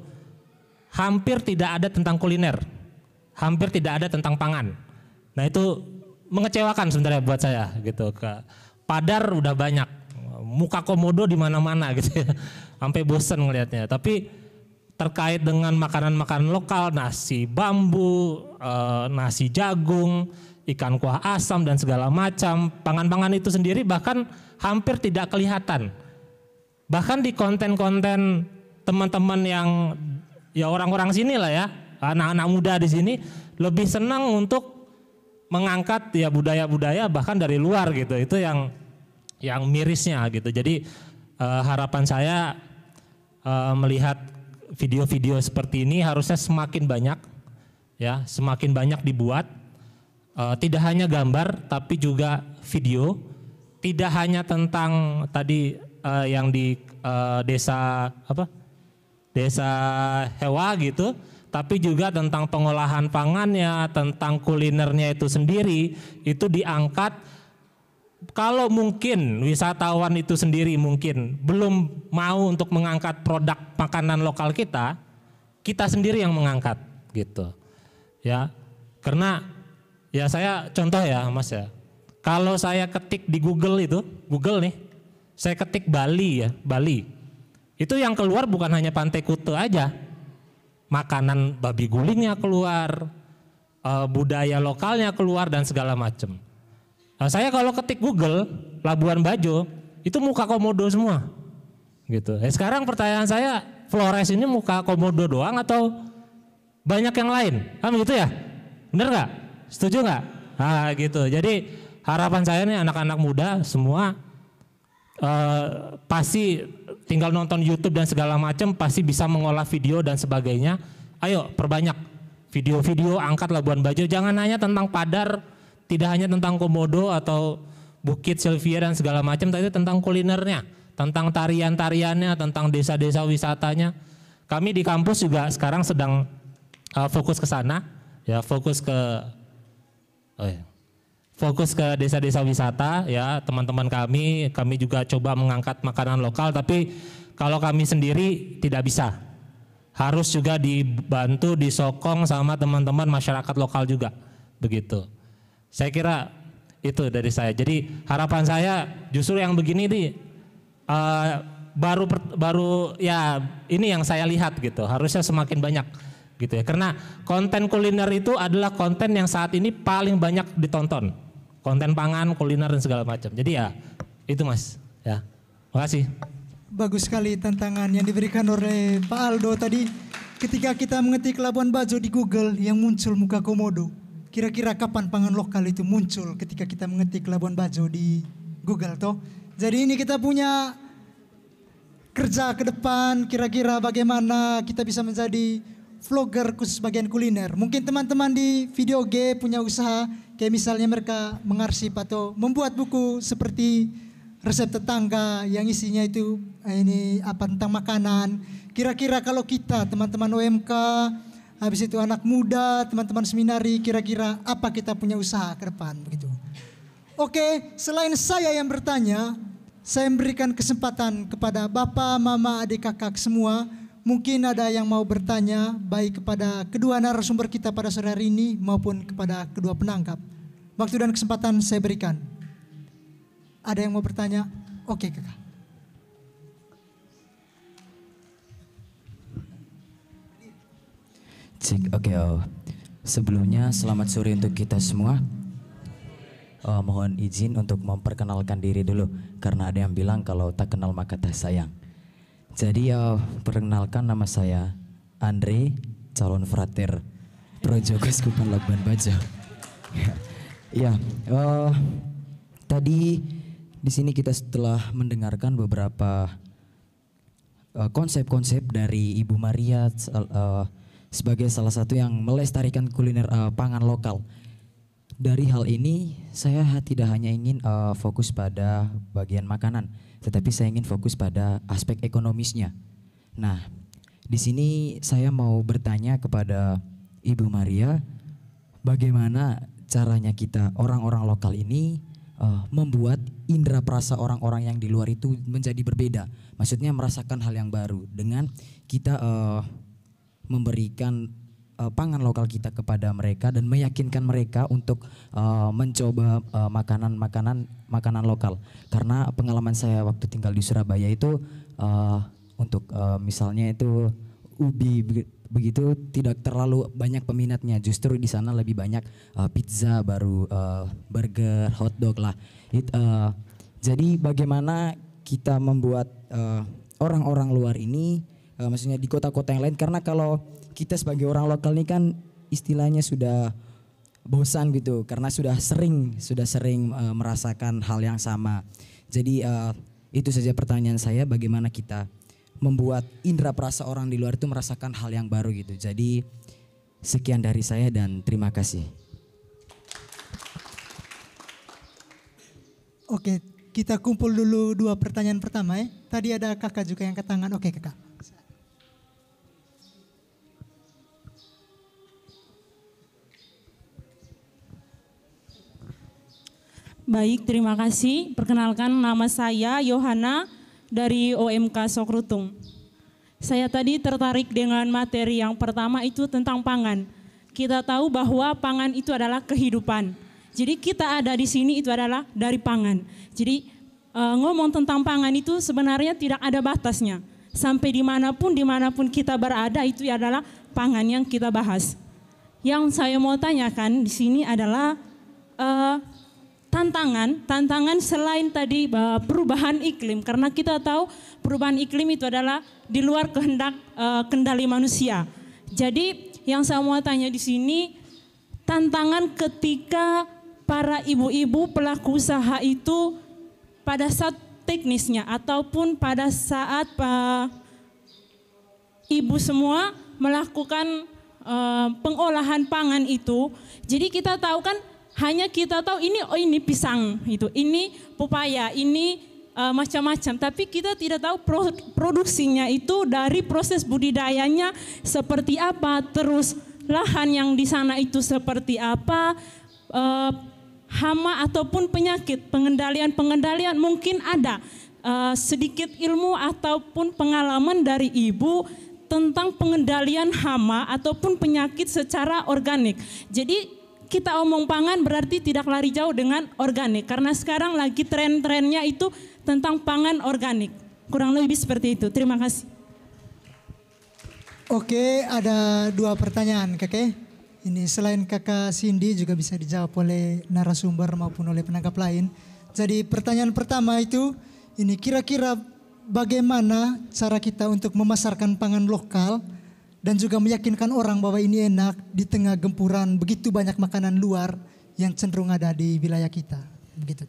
hampir tidak ada tentang kuliner, hampir tidak ada tentang pangan. Nah itu mengecewakan sebenarnya buat saya gitu. Padar udah banyak, muka komodo di mana-mana gitu ya, sampai bosen ngelihatnya. Tapi terkait dengan makanan-makanan lokal, nasi bambu, nasi jagung, ikan kuah asam dan segala macam, pangan-pangan itu sendiri bahkan hampir tidak kelihatan. Bahkan di konten-konten teman-teman yang ya orang-orang sini lah ya, anak-anak muda di sini lebih senang untuk mengangkat ya budaya-budaya bahkan dari luar gitu. Itu yang mirisnya gitu. Jadi harapan saya melihat video-video seperti ini harusnya semakin banyak ya, semakin banyak dibuat. Tidak hanya gambar tapi juga video. Tidak hanya tentang tadi yang di desa Hewa gitu, tapi juga tentang pengolahan pangannya, tentang kulinernya itu sendiri, itu diangkat. Kalau mungkin wisatawan itu sendiri mungkin belum mau untuk mengangkat produk makanan lokal kita sendiri yang mengangkat gitu ya. Karena ya saya contoh ya Mas ya, kalau saya ketik di Google nih, saya ketik Bali ya, Bali. Itu yang keluar bukan hanya Pantai Kute aja. Makanan babi gulingnya keluar, budaya lokalnya keluar dan segala macam. Nah, saya kalau ketik Google Labuan Bajo, itu muka komodo semua. Gitu. Sekarang pertanyaan saya, Flores ini muka komodo doang atau banyak yang lain? Kan begitu ya? Bener nggak? Setuju nggak? Nah gitu. Jadi harapan saya nih anak-anak muda semua pasti tinggal nonton YouTube dan segala macam, pasti bisa mengolah video dan sebagainya. Ayo perbanyak video-video, angkat Labuan Bajo, jangan hanya tentang Padar, tidak hanya tentang komodo atau Bukit Sylvia dan segala macam, tapi tentang kulinernya, tentang tarian-tariannya, tentang desa-desa wisatanya. kami di kampus juga sekarang sedang fokus ke sana, ya fokus ke desa-desa wisata, ya teman-teman kami juga coba mengangkat makanan lokal, tapi kalau kami sendiri tidak bisa, harus juga dibantu, disokong sama teman-teman masyarakat lokal juga, begitu. Saya kira itu dari saya. Jadi harapan saya justru yang begini nih baru ya ini yang saya lihat gitu, harusnya semakin banyak gitu ya, karena konten kuliner itu adalah konten yang saat ini paling banyak ditonton, konten pangan, kuliner dan segala macam. Jadi ya itu Mas, ya makasih. Bagus sekali tantangan yang diberikan oleh Pak Aldo tadi. Ketika kita mengetik Labuan Bajo di Google yang muncul muka komodo, kira-kira kapan pangan lokal itu muncul ketika kita mengetik Labuan Bajo di Google toh. Jadi ini kita punya kerja ke depan, kira-kira bagaimana kita bisa menjadi vlogger khusus bagian kuliner. Mungkin teman-teman di video G punya usaha, kayak misalnya mereka mengarsip atau membuat buku seperti resep tetangga yang isinya itu ini apa tentang makanan. Kira-kira kalau kita teman-teman OMK, habis itu anak muda, teman-teman seminari, kira-kira apa kita punya usaha ke depan begitu. Oke, selain saya yang bertanya, saya memberikan kesempatan kepada Bapak, Mama, adik, kakak semua. Mungkin ada yang mau bertanya baik kepada kedua narasumber kita pada sore hari ini maupun kepada kedua penangkap. Waktu dan kesempatan saya berikan. Ada yang mau bertanya? Oke, kakak. Cik, oke. Sebelumnya selamat sore untuk kita semua. Mohon izin untuk memperkenalkan diri dulu karena ada yang bilang kalau tak kenal maka tak sayang. Jadi perkenalkan, nama saya Andre, calon frater Projo Keuskupan Labuan Bajo. Ya, tadi di sini kita setelah mendengarkan beberapa konsep-konsep dari Ibu Maria sebagai salah satu yang melestarikan kuliner pangan lokal. Dari hal ini saya tidak hanya ingin fokus pada bagian makanan, tetapi saya ingin fokus pada aspek ekonomisnya. Nah, di sini saya mau bertanya kepada Ibu Maria, bagaimana caranya kita orang-orang lokal ini membuat indera perasa orang-orang yang di luar itu menjadi berbeda. Maksudnya merasakan hal yang baru dengan kita memberikan pangan lokal kita kepada mereka dan meyakinkan mereka untuk mencoba makanan lokal. Karena pengalaman saya waktu tinggal di Surabaya itu untuk misalnya itu ubi begitu tidak terlalu banyak peminatnya. Justru di sana lebih banyak pizza, baru burger, hotdog lah. Jadi bagaimana kita membuat orang-orang luar ini maksudnya di kota-kota yang lain, karena kalau kita sebagai orang lokal ini kan istilahnya sudah bosan gitu karena sudah sering merasakan hal yang sama. Jadi itu saja pertanyaan saya, bagaimana kita membuat indera perasa orang di luar itu merasakan hal yang baru gitu. Jadi sekian dari saya dan terima kasih. Oke, kita kumpul dulu dua pertanyaan pertama ya. Tadi ada kakak juga yang angkat tangan. Oke kakak. Baik, terima kasih. Perkenalkan, nama saya Yohana dari OMK Sokrutung. Saya tadi tertarik dengan materi yang pertama itu tentang pangan. Kita tahu bahwa pangan itu adalah kehidupan. Jadi kita ada di sini itu adalah dari pangan. Jadi ngomong tentang pangan itu sebenarnya tidak ada batasnya. Sampai dimanapun kita berada itu adalah pangan yang kita bahas. Yang saya mau tanyakan di sini adalah tantangan selain tadi perubahan iklim, karena kita tahu perubahan iklim itu adalah di luar kehendak kendali manusia. Jadi yang saya mau tanya di sini, tantangan ketika para ibu-ibu pelaku usaha itu pada saat teknisnya ataupun pada saat ibu semua melakukan pengolahan pangan itu. Jadi kita tahu kan, hanya kita tahu ini pisang itu, ini pepaya, ini macam-macam, tapi kita tidak tahu produksinya itu dari proses budidayanya seperti apa, terus lahan yang di sana itu seperti apa, hama ataupun penyakit, pengendalian mungkin ada sedikit ilmu ataupun pengalaman dari Ibu tentang pengendalian hama ataupun penyakit secara organik. Jadi kita omong pangan berarti tidak lari jauh dengan organik, karena sekarang lagi tren-trennya itu tentang pangan organik. Kurang lebih seperti itu. Terima kasih. Oke, ada 2 pertanyaan Kakek. Ini selain Kakak Cindy juga bisa dijawab oleh narasumber maupun oleh penanggap lain. Jadi pertanyaan pertama itu, ini kira-kira bagaimana cara kita untuk memasarkan pangan lokal dan juga meyakinkan orang bahwa ini enak di tengah gempuran begitu banyak makanan luar yang cenderung ada di wilayah kita. Begitu.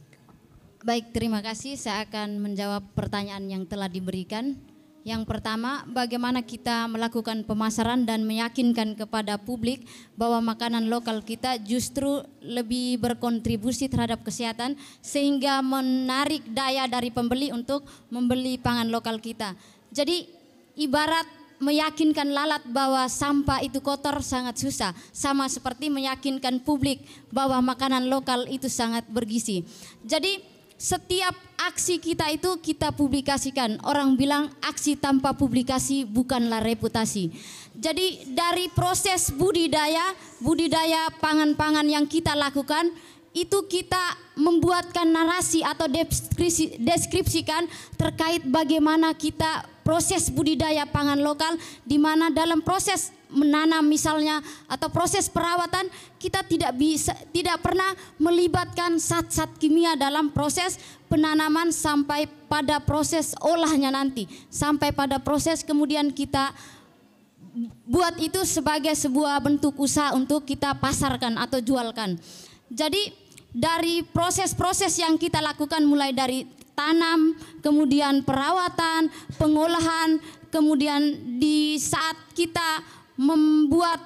Baik, terima kasih. Saya akan menjawab pertanyaan yang telah diberikan. Yang pertama, bagaimana kita melakukan pemasaran dan meyakinkan kepada publik bahwa makanan lokal kita justru lebih berkontribusi terhadap kesehatan sehingga menarik daya dari pembeli untuk membeli pangan lokal kita. Jadi ibarat meyakinkan lalat bahwa sampah itu kotor sangat susah, sama seperti meyakinkan publik bahwa makanan lokal itu sangat bergizi. Jadi setiap aksi kita itu kita publikasikan. Orang bilang aksi tanpa publikasi bukanlah reputasi. Jadi dari proses budidaya pangan-pangan yang kita lakukan, itu kita membuatkan narasi atau deskripsikan terkait bagaimana kita proses budidaya pangan lokal, di mana dalam proses menanam misalnya atau proses perawatan kita tidak pernah melibatkan zat-zat kimia dalam proses penanaman sampai pada proses olahnya nanti, sampai pada proses kemudian kita buat itu sebagai sebuah bentuk usaha untuk kita pasarkan atau jualkan. Jadi dari proses-proses yang kita lakukan mulai dari tanam, kemudian perawatan, pengolahan, kemudian di saat kita membuat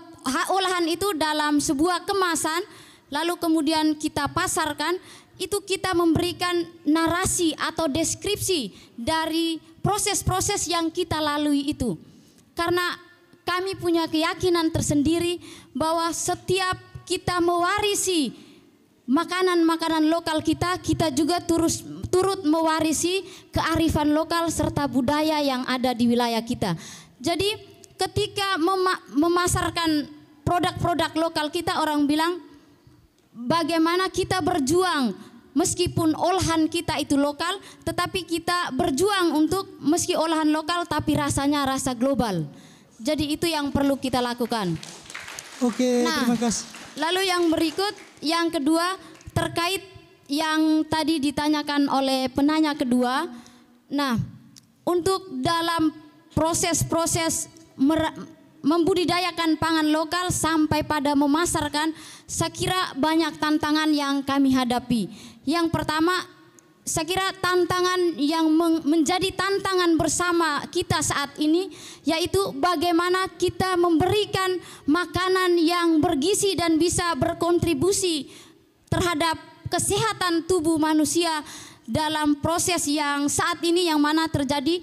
olahan itu dalam sebuah kemasan, lalu kemudian kita pasarkan, itu kita memberikan narasi atau deskripsi dari proses-proses yang kita lalui itu. Karena kami punya keyakinan tersendiri bahwa setiap kita mewarisi makanan-makanan lokal kita juga turut mewarisi kearifan lokal serta budaya yang ada di wilayah kita. Jadi ketika memasarkan produk-produk lokal kita, orang bilang bagaimana kita berjuang meskipun olahan kita itu lokal, tetapi kita berjuang untuk meski olahan lokal tapi rasanya rasa global. Jadi itu yang perlu kita lakukan. Oke, terima kasih. Lalu yang berikut, yang kedua terkait yang tadi ditanyakan oleh penanya kedua. Nah, untuk dalam proses-proses membudidayakan pangan lokal sampai pada memasarkan, saya kira banyak tantangan yang kami hadapi. Yang pertama, saya kira tantangan yang menjadi tantangan bersama kita saat ini, yaitu bagaimana kita memberikan makanan yang bergizi dan bisa berkontribusi terhadap kesehatan tubuh manusia dalam proses yang saat ini yang mana terjadi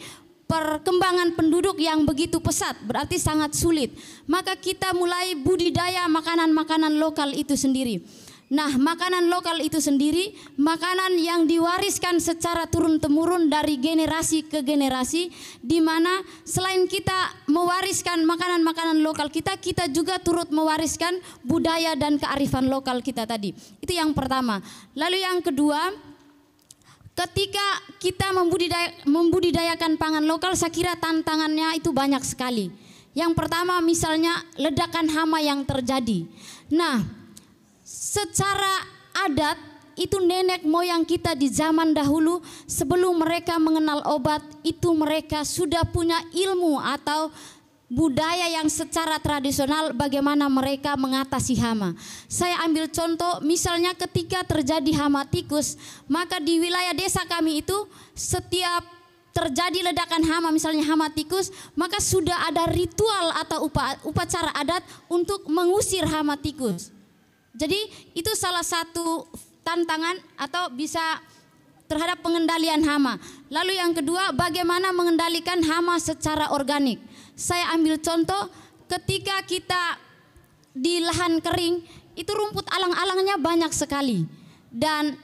perkembangan penduduk yang begitu pesat, berarti sangat sulit. Maka kita mulai budidaya makanan-makanan lokal itu sendiri. Nah, makanan lokal itu sendiri, makanan yang diwariskan secara turun-temurun dari generasi ke generasi, di mana selain kita mewariskan makanan-makanan lokal kita juga turut mewariskan budaya dan kearifan lokal kita tadi. Itu yang pertama. Lalu yang kedua, ketika kita membudidayakan pangan lokal, saya kira tantangannya itu banyak sekali. Yang pertama misalnya ledakan hama yang terjadi. Nah, secara adat itu nenek moyang kita di zaman dahulu sebelum mereka mengenal obat itu mereka sudah punya ilmu atau budaya yang secara tradisional bagaimana mereka mengatasi hama. Saya ambil contoh misalnya ketika terjadi hama tikus, maka di wilayah desa kami itu setiap terjadi ledakan hama misalnya hama tikus, maka sudah ada ritual atau upacara adat untuk mengusir hama tikus. Jadi itu salah satu tantangan atau bisa terhadap pengendalian hama. Lalu yang kedua, bagaimana mengendalikan hama secara organik. Saya ambil contoh, ketika kita di lahan kering, itu rumput alang-alangnya banyak sekali. Dan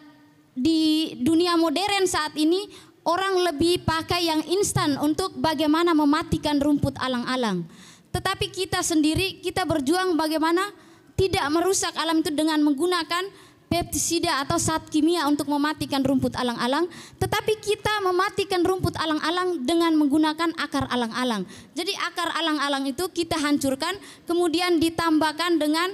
di dunia modern saat ini, orang lebih pakai yang instan untuk bagaimana mematikan rumput alang-alang. Tetapi kita sendiri, kita berjuang bagaimana tidak merusak alam itu dengan menggunakan pestisida atau zat kimia untuk mematikan rumput alang-alang, tetapi kita mematikan rumput alang-alang dengan menggunakan akar alang-alang. Jadi akar alang-alang itu kita hancurkan, kemudian ditambahkan dengan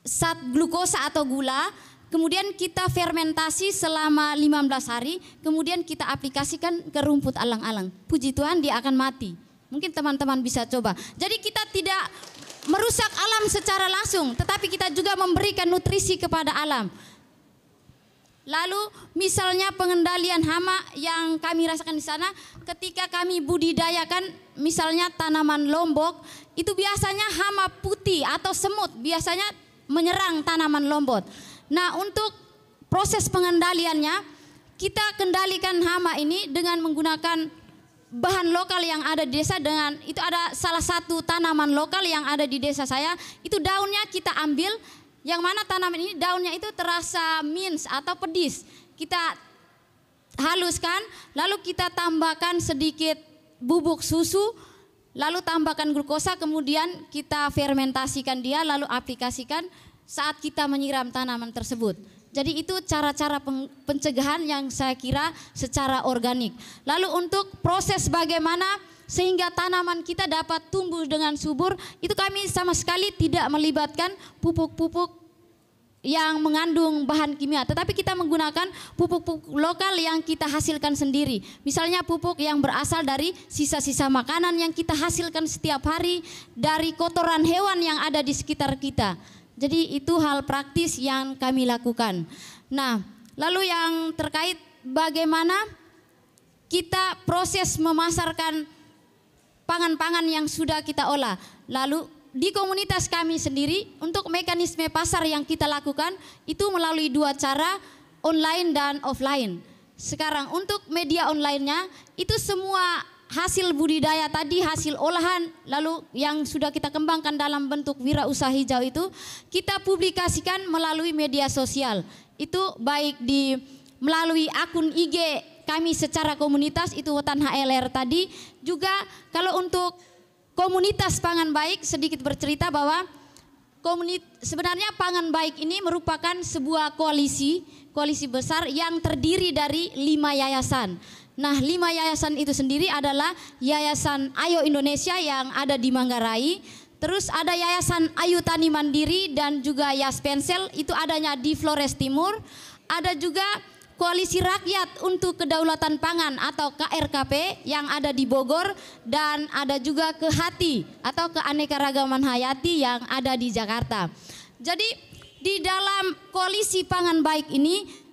zat glukosa atau gula, kemudian kita fermentasi selama 15 hari, kemudian kita aplikasikan ke rumput alang-alang. Puji Tuhan, dia akan mati. Mungkin teman-teman bisa coba. Jadi kita tidak merusak alam secara langsung, tetapi kita juga memberikan nutrisi kepada alam. Lalu misalnya pengendalian hama yang kami rasakan di sana, ketika kami budidayakan misalnya tanaman lombok, itu biasanya hama putih atau semut biasanya menyerang tanaman lombok. Nah, untuk proses pengendaliannya, kita kendalikan hama ini dengan menggunakan bahan lokal yang ada di desa. Dengan itu ada salah satu tanaman lokal yang ada di desa saya, itu daunnya kita ambil, yang mana tanaman ini daunnya itu terasa mint atau pedis. Kita haluskan, lalu kita tambahkan sedikit bubuk susu, lalu tambahkan glukosa, kemudian kita fermentasikan dia, lalu aplikasikan saat kita menyiram tanaman tersebut. Jadi itu cara-cara pencegahan yang saya kira secara organik. Lalu untuk proses bagaimana sehingga tanaman kita dapat tumbuh dengan subur, itu kami sama sekali tidak melibatkan pupuk-pupuk yang mengandung bahan kimia, tetapi kita menggunakan pupuk-pupuk lokal yang kita hasilkan sendiri. Misalnya pupuk yang berasal dari sisa-sisa makanan yang kita hasilkan setiap hari, dari kotoran hewan yang ada di sekitar kita. Jadi itu hal praktis yang kami lakukan. Nah, lalu yang terkait bagaimana kita proses memasarkan pangan-pangan yang sudah kita olah. Lalu di komunitas kami sendiri, untuk mekanisme pasar yang kita lakukan itu melalui dua cara, online dan offline. Sekarang untuk media online-nya itu semua hasil budidaya tadi, hasil olahan, lalu yang sudah kita kembangkan dalam bentuk wirausaha hijau itu kita publikasikan melalui media sosial. Itu baik melalui akun IG kami secara komunitas, itu Wetan HLR tadi. Juga kalau untuk komunitas Pangan Baik, sedikit bercerita bahwa sebenarnya Pangan Baik ini merupakan sebuah koalisi besar yang terdiri dari 5 yayasan. Nah, 5 yayasan itu sendiri adalah Yayasan Ayo Indonesia yang ada di Manggarai, terus ada Yayasan Ayu Tani Mandiri dan juga Yaspensel, itu adanya di Flores Timur. Ada juga Koalisi Rakyat untuk Kedaulatan Pangan atau KRKP yang ada di Bogor, dan ada juga Kehati atau Keanekaragaman Hayati yang ada di Jakarta. Jadi di dalam Koalisi Pangan Baik ini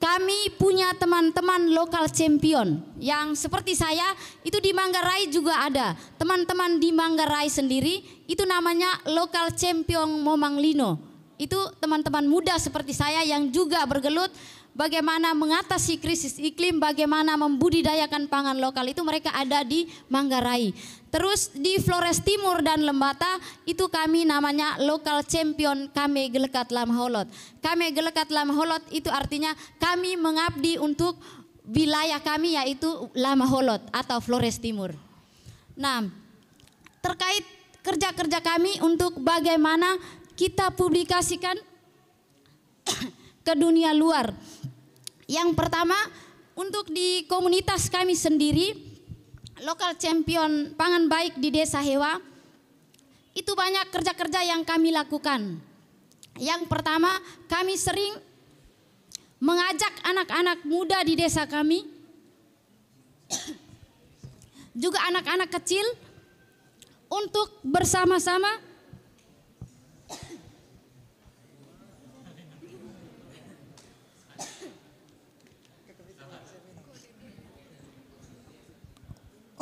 kami punya teman-teman lokal champion yang seperti saya, itu di Manggarai juga ada. Teman-teman di Manggarai sendiri itu namanya lokal champion Momang Lino. Itu teman-teman muda seperti saya yang juga bergelut bagaimana mengatasi krisis iklim, bagaimana membudidayakan pangan lokal, itu mereka ada di Manggarai. Terus di Flores Timur dan Lembata itu kami namanya lokal champion Kame Gelekat Lamaholot. Kame Gelekat Lamaholot itu artinya kami mengabdi untuk wilayah kami, yaitu Lamaholot atau Flores Timur. Nah, terkait kerja-kerja kami untuk bagaimana kita publikasikan ke dunia luar. Yang pertama, untuk di komunitas kami sendiri, lokal champion Pangan Baik di Desa Hewa, itu banyak kerja-kerja yang kami lakukan. Yang pertama, kami sering mengajak anak-anak muda di desa kami, juga anak-anak kecil, untuk bersama-sama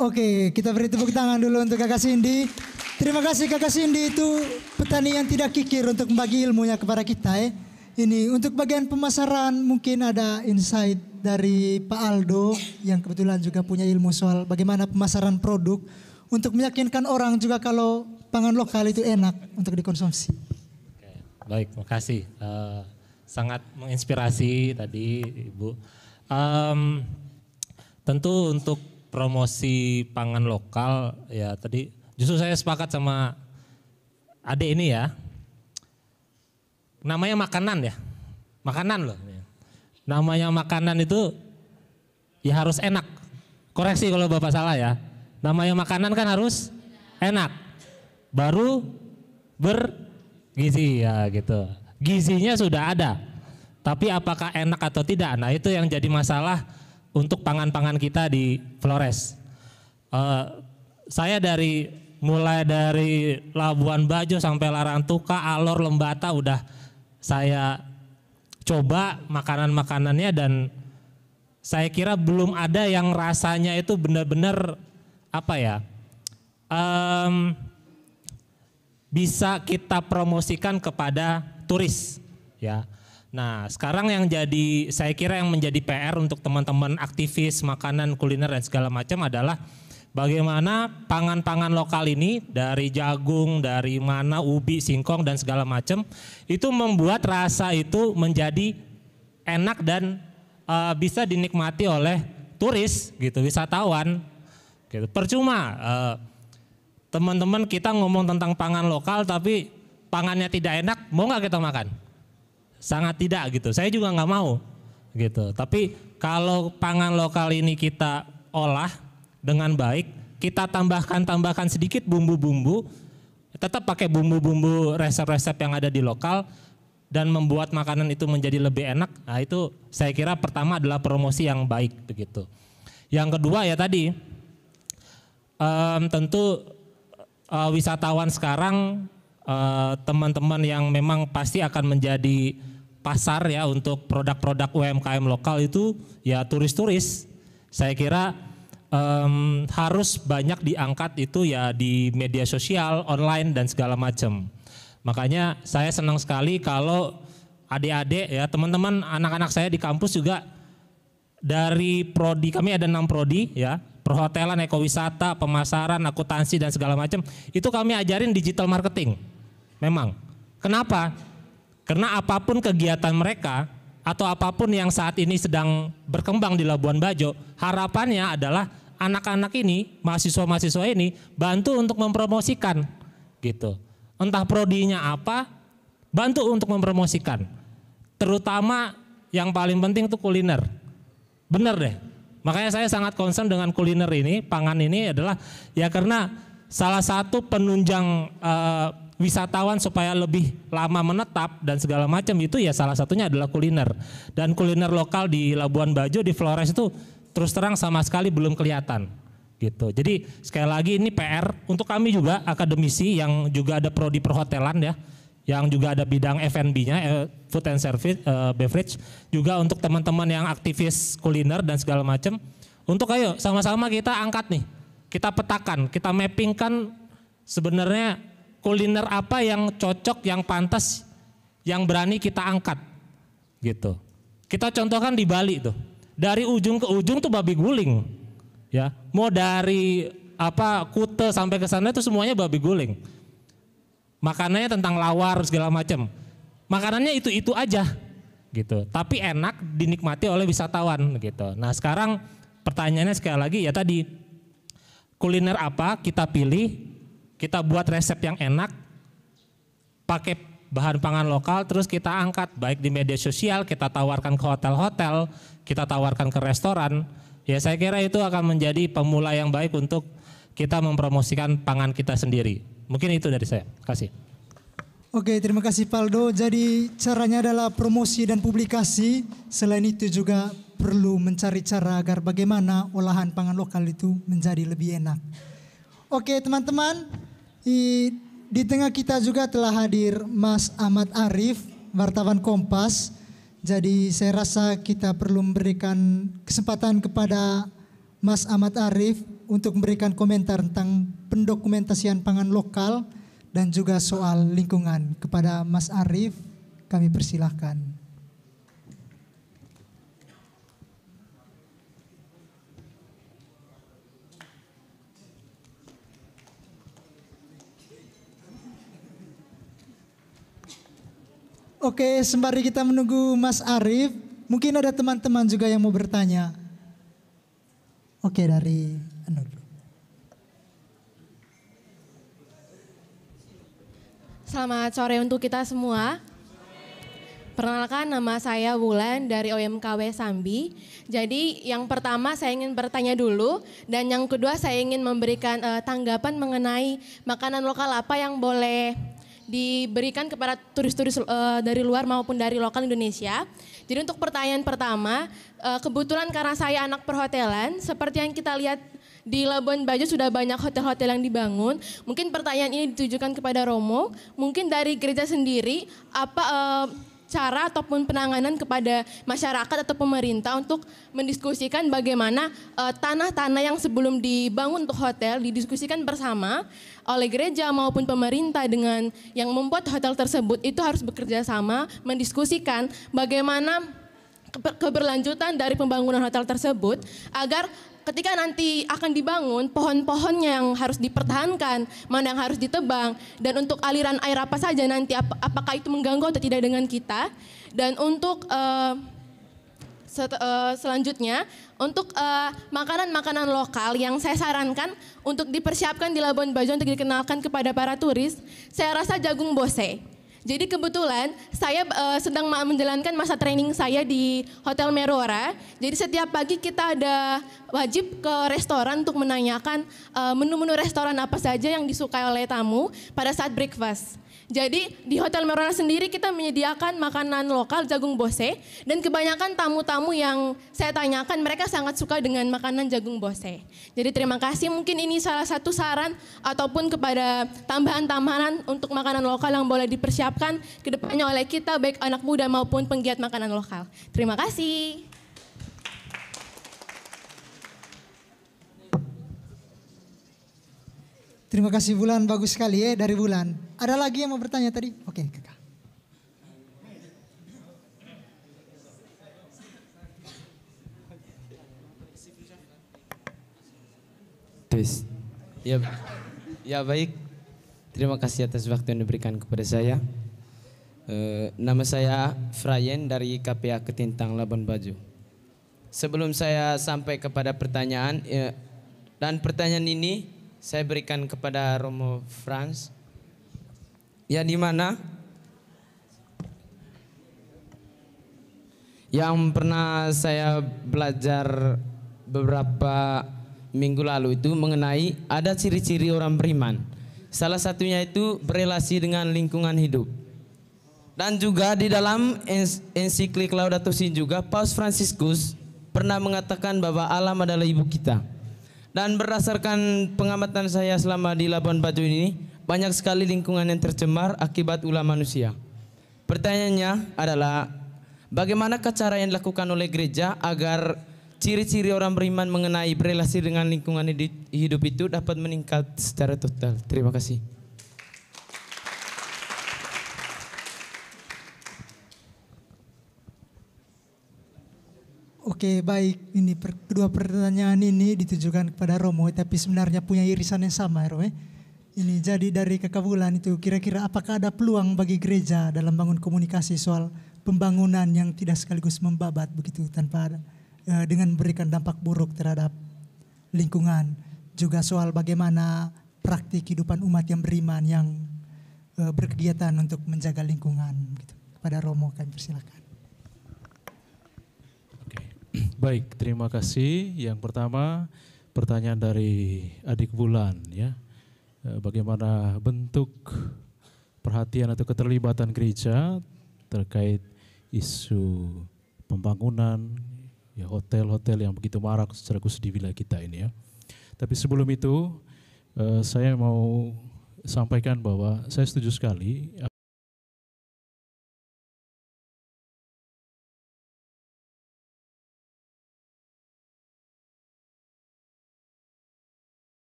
Oke, kita beri tepuk tangan dulu untuk Kakak Cindy. Terima kasih Kakak Cindy, itu petani yang tidak kikir untuk membagi ilmunya kepada kita. Ini untuk bagian pemasaran mungkin ada insight dari Pak Aldo yang kebetulan juga punya ilmu soal bagaimana pemasaran produk untuk meyakinkan orang juga kalau pangan lokal itu enak untuk dikonsumsi. Baik, makasih. Sangat menginspirasi tadi Ibu. Tentu untuk promosi pangan lokal ya tadi justru saya sepakat sama adik ini ya. Namanya makanan ya, makanan loh. Namanya makanan itu ya harus enak. Koreksi kalau Bapak salah ya. Namanya makanan kan harus enak. Baru bergizi ya gitu. Gizinya sudah ada. Tapi apakah enak atau tidak? Nah itu yang jadi masalah untuk pangan-pangan kita di Flores. Saya mulai dari Labuan Bajo sampai Larantuka, Alor, Lembata udah saya coba makanan-makanannya dan saya kira belum ada yang rasanya itu benar-benar apa ya bisa kita promosikan kepada turis ya. Nah sekarang yang jadi saya kira yang menjadi PR untuk teman-teman aktivis makanan kuliner dan segala macam adalah bagaimana pangan-pangan lokal ini dari jagung, dari mana, ubi, singkong dan segala macam itu membuat rasa itu menjadi enak dan bisa dinikmati oleh turis gitu, wisatawan. Gitu. Percuma teman-teman kita ngomong tentang pangan lokal tapi pangannya tidak enak, mau nggak kita makan? Sangat tidak gitu. Saya juga nggak mau gitu. Tapi kalau pangan lokal ini kita olah dengan baik, kita tambahkan sedikit bumbu-bumbu, tetap pakai bumbu-bumbu resep-resep yang ada di lokal dan membuat makanan itu menjadi lebih enak. Nah itu saya kira pertama adalah promosi yang baik begitu. Yang kedua ya tadi tentu wisatawan sekarang teman-teman yang memang pasti akan menjadi pasar ya untuk produk-produk UMKM lokal itu ya turis-turis. Saya kira harus banyak diangkat itu ya di media sosial, online dan segala macam. Makanya saya senang sekali kalau adik-adik ya teman-teman anak-anak saya di kampus juga dari prodi, kami ada 6 prodi ya, perhotelan, ekowisata, pemasaran, akuntansi dan segala macam. Itu kami ajarin digital marketing. Memang. Kenapa? Karena apapun kegiatan mereka atau apapun yang saat ini sedang berkembang di Labuan Bajo, harapannya adalah anak-anak ini, mahasiswa-mahasiswa ini bantu untuk mempromosikan gitu. Entah prodinya apa, bantu untuk mempromosikan. Terutama yang paling penting itu kuliner. Bener deh. Makanya saya sangat concern dengan kuliner ini, pangan ini adalah ya karena salah satu penunjang wisatawan supaya lebih lama menetap dan segala macam itu ya salah satunya adalah kuliner. Dan kuliner lokal di Labuan Bajo, di Flores itu terus terang sama sekali belum kelihatan gitu. Jadi sekali lagi ini PR untuk kami juga akademisi yang juga ada prodi perhotelan ya, yang juga ada bidang F&B-nya, food and service, beverage, juga untuk teman-teman yang aktivis kuliner dan segala macam. Untuk ayo sama-sama kita angkat nih, kita petakan, kita mappingkan sebenarnya kuliner apa yang cocok, yang pantas, yang berani kita angkat gitu. Kita contohkan di Bali tuh. Dari ujung ke ujung tuh babi guling, ya. Mau dari Kute sampai ke sana itu semuanya babi guling. Makanannya tentang lawar segala macam. Makanannya itu aja, gitu. Tapi enak dinikmati oleh wisatawan, gitu. Nah sekarang pertanyaannya sekali lagi ya tadi, kuliner apa kita pilih, kita buat resep yang enak, pakai bahan pangan lokal, terus kita angkat baik di media sosial, kita tawarkan ke hotel-hotel, kita tawarkan ke restoran. Ya saya kira itu akan menjadi pemula yang baik untuk kita mempromosikan pangan kita sendiri. Mungkin itu dari saya. Terima kasih. Oke, terima kasih Paldo. Jadi caranya adalah promosi dan publikasi. Selain itu juga perlu mencari cara agar bagaimana olahan pangan lokal itu menjadi lebih enak. Oke teman-teman, di tengah kita juga telah hadir Mas Ahmad Arif, wartawan Kompas. Jadi saya rasa kita perlu memberikan kesempatan kepada Mas Ahmad Arif untuk memberikan komentar tentang pendokumentasian pangan lokal dan juga soal lingkungan. Kepada Mas Arif, kami persilahkan. Oke, sembari kita menunggu Mas Arief, mungkin ada teman-teman juga yang mau bertanya. Oke, dari Anur. Selamat sore untuk kita semua. Perkenalkan, nama saya Wulan dari OMKW Sambi. Jadi yang pertama saya ingin bertanya dulu, dan yang kedua saya ingin memberikan tanggapan mengenai makanan lokal apa yang boleh diberikan kepada turis-turis dari luar maupun dari lokal Indonesia. Jadi untuk pertanyaan pertama, kebetulan karena saya anak perhotelan, seperti yang kita lihat di Labuan Bajo sudah banyak hotel-hotel yang dibangun. Mungkin pertanyaan ini ditujukan kepada Romo, mungkin dari gereja sendiri, apa cara ataupun penanganan kepada masyarakat atau pemerintah untuk mendiskusikan bagaimana tanah-tanah yang sebelum dibangun untuk hotel didiskusikan bersama oleh gereja maupun pemerintah dengan yang membuat hotel tersebut itu harus bekerja sama mendiskusikan bagaimana keberlanjutan dari pembangunan hotel tersebut agar ketika nanti akan dibangun, pohon-pohonnya yang harus dipertahankan, mana yang harus ditebang, dan untuk aliran air apa saja nanti, apakah itu mengganggu atau tidak dengan kita. Dan untuk selanjutnya, untuk makanan-makanan lokal yang saya sarankan untuk dipersiapkan di Labuan Bajo untuk dikenalkan kepada para turis, saya rasa jagung bose. Jadi kebetulan saya sedang menjalankan masa training saya di Hotel Merora. Jadi setiap pagi kita ada wajib ke restoran untuk menanyakan menu-menu restoran apa saja yang disukai oleh tamu pada saat breakfast. Jadi di Hotel Merora sendiri kita menyediakan makanan lokal jagung bose, dan kebanyakan tamu-tamu yang saya tanyakan mereka sangat suka dengan makanan jagung bose. Jadi terima kasih, mungkin ini salah satu saran ataupun kepada tambahan-tambahan untuk makanan lokal yang boleh dipersiapkan ke depannya oleh kita baik anak muda maupun penggiat makanan lokal. Terima kasih. Terima kasih Bulan, bagus sekali ya dari Bulan. Ada lagi yang mau bertanya tadi? Oke, Kakak. Tes. Ya baik. Terima kasih atas waktu yang diberikan kepada saya. Nama saya Frayen dari KPA Ketintang Labuan Bajo. Sebelum saya sampai kepada pertanyaan, dan pertanyaan ini saya berikan kepada Romo Franz, yang dimana yang pernah saya belajar beberapa minggu lalu itu mengenai ada ciri-ciri orang beriman. Salah satunya itu berelasi dengan lingkungan hidup. Dan juga di dalam ensiklik Laudato Si juga Paus Fransiskus pernah mengatakan bahwa alam adalah ibu kita. Dan berdasarkan pengamatan saya selama di Labuan Bajo ini, banyak sekali lingkungan yang tercemar akibat ulah manusia. Pertanyaannya adalah, bagaimana cara yang dilakukan oleh gereja agar ciri-ciri orang beriman mengenai berelasi dengan lingkungan hidup itu dapat meningkat secara total? Terima kasih. Oke, baik. Ini kedua pertanyaan ini ditujukan kepada Romo, tapi sebenarnya punya irisan yang sama, Romo. Ini jadi dari Kakak Bulan itu, kira-kira apakah ada peluang bagi gereja dalam bangun komunikasi soal pembangunan yang tidak sekaligus membabat begitu tanpa dengan memberikan dampak buruk terhadap lingkungan, juga soal bagaimana praktik kehidupan umat yang beriman yang berkegiatan untuk menjaga lingkungan. Gitu. Kepada Romo kami persilakan. Baik, terima kasih. Yang pertama pertanyaan dari adik Bulan ya. Bagaimana bentuk perhatian atau keterlibatan gereja terkait isu pembangunan ya hotel-hotel yang begitu marak secara khusus di wilayah kita ini ya. Tapi sebelum itu saya mau sampaikan bahwa saya setuju sekali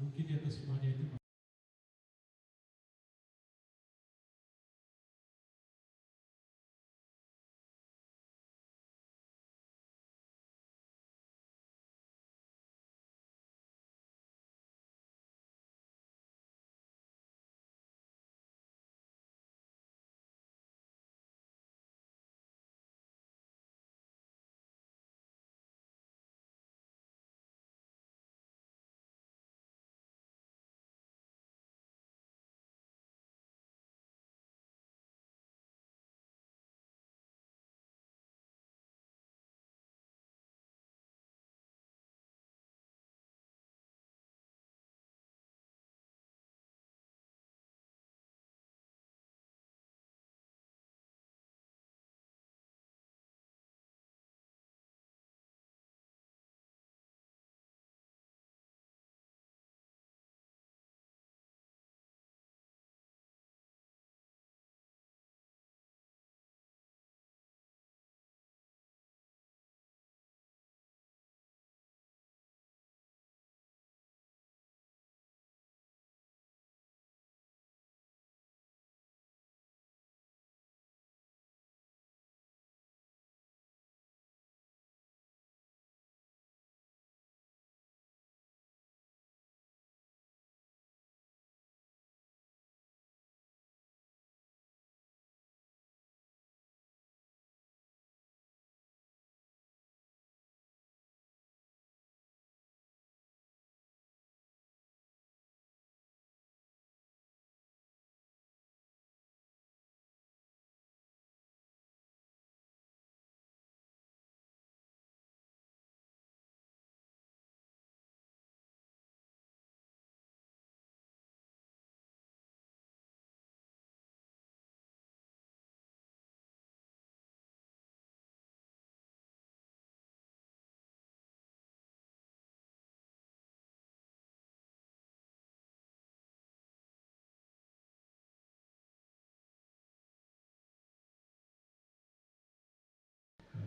mungkin di atas semuanya itu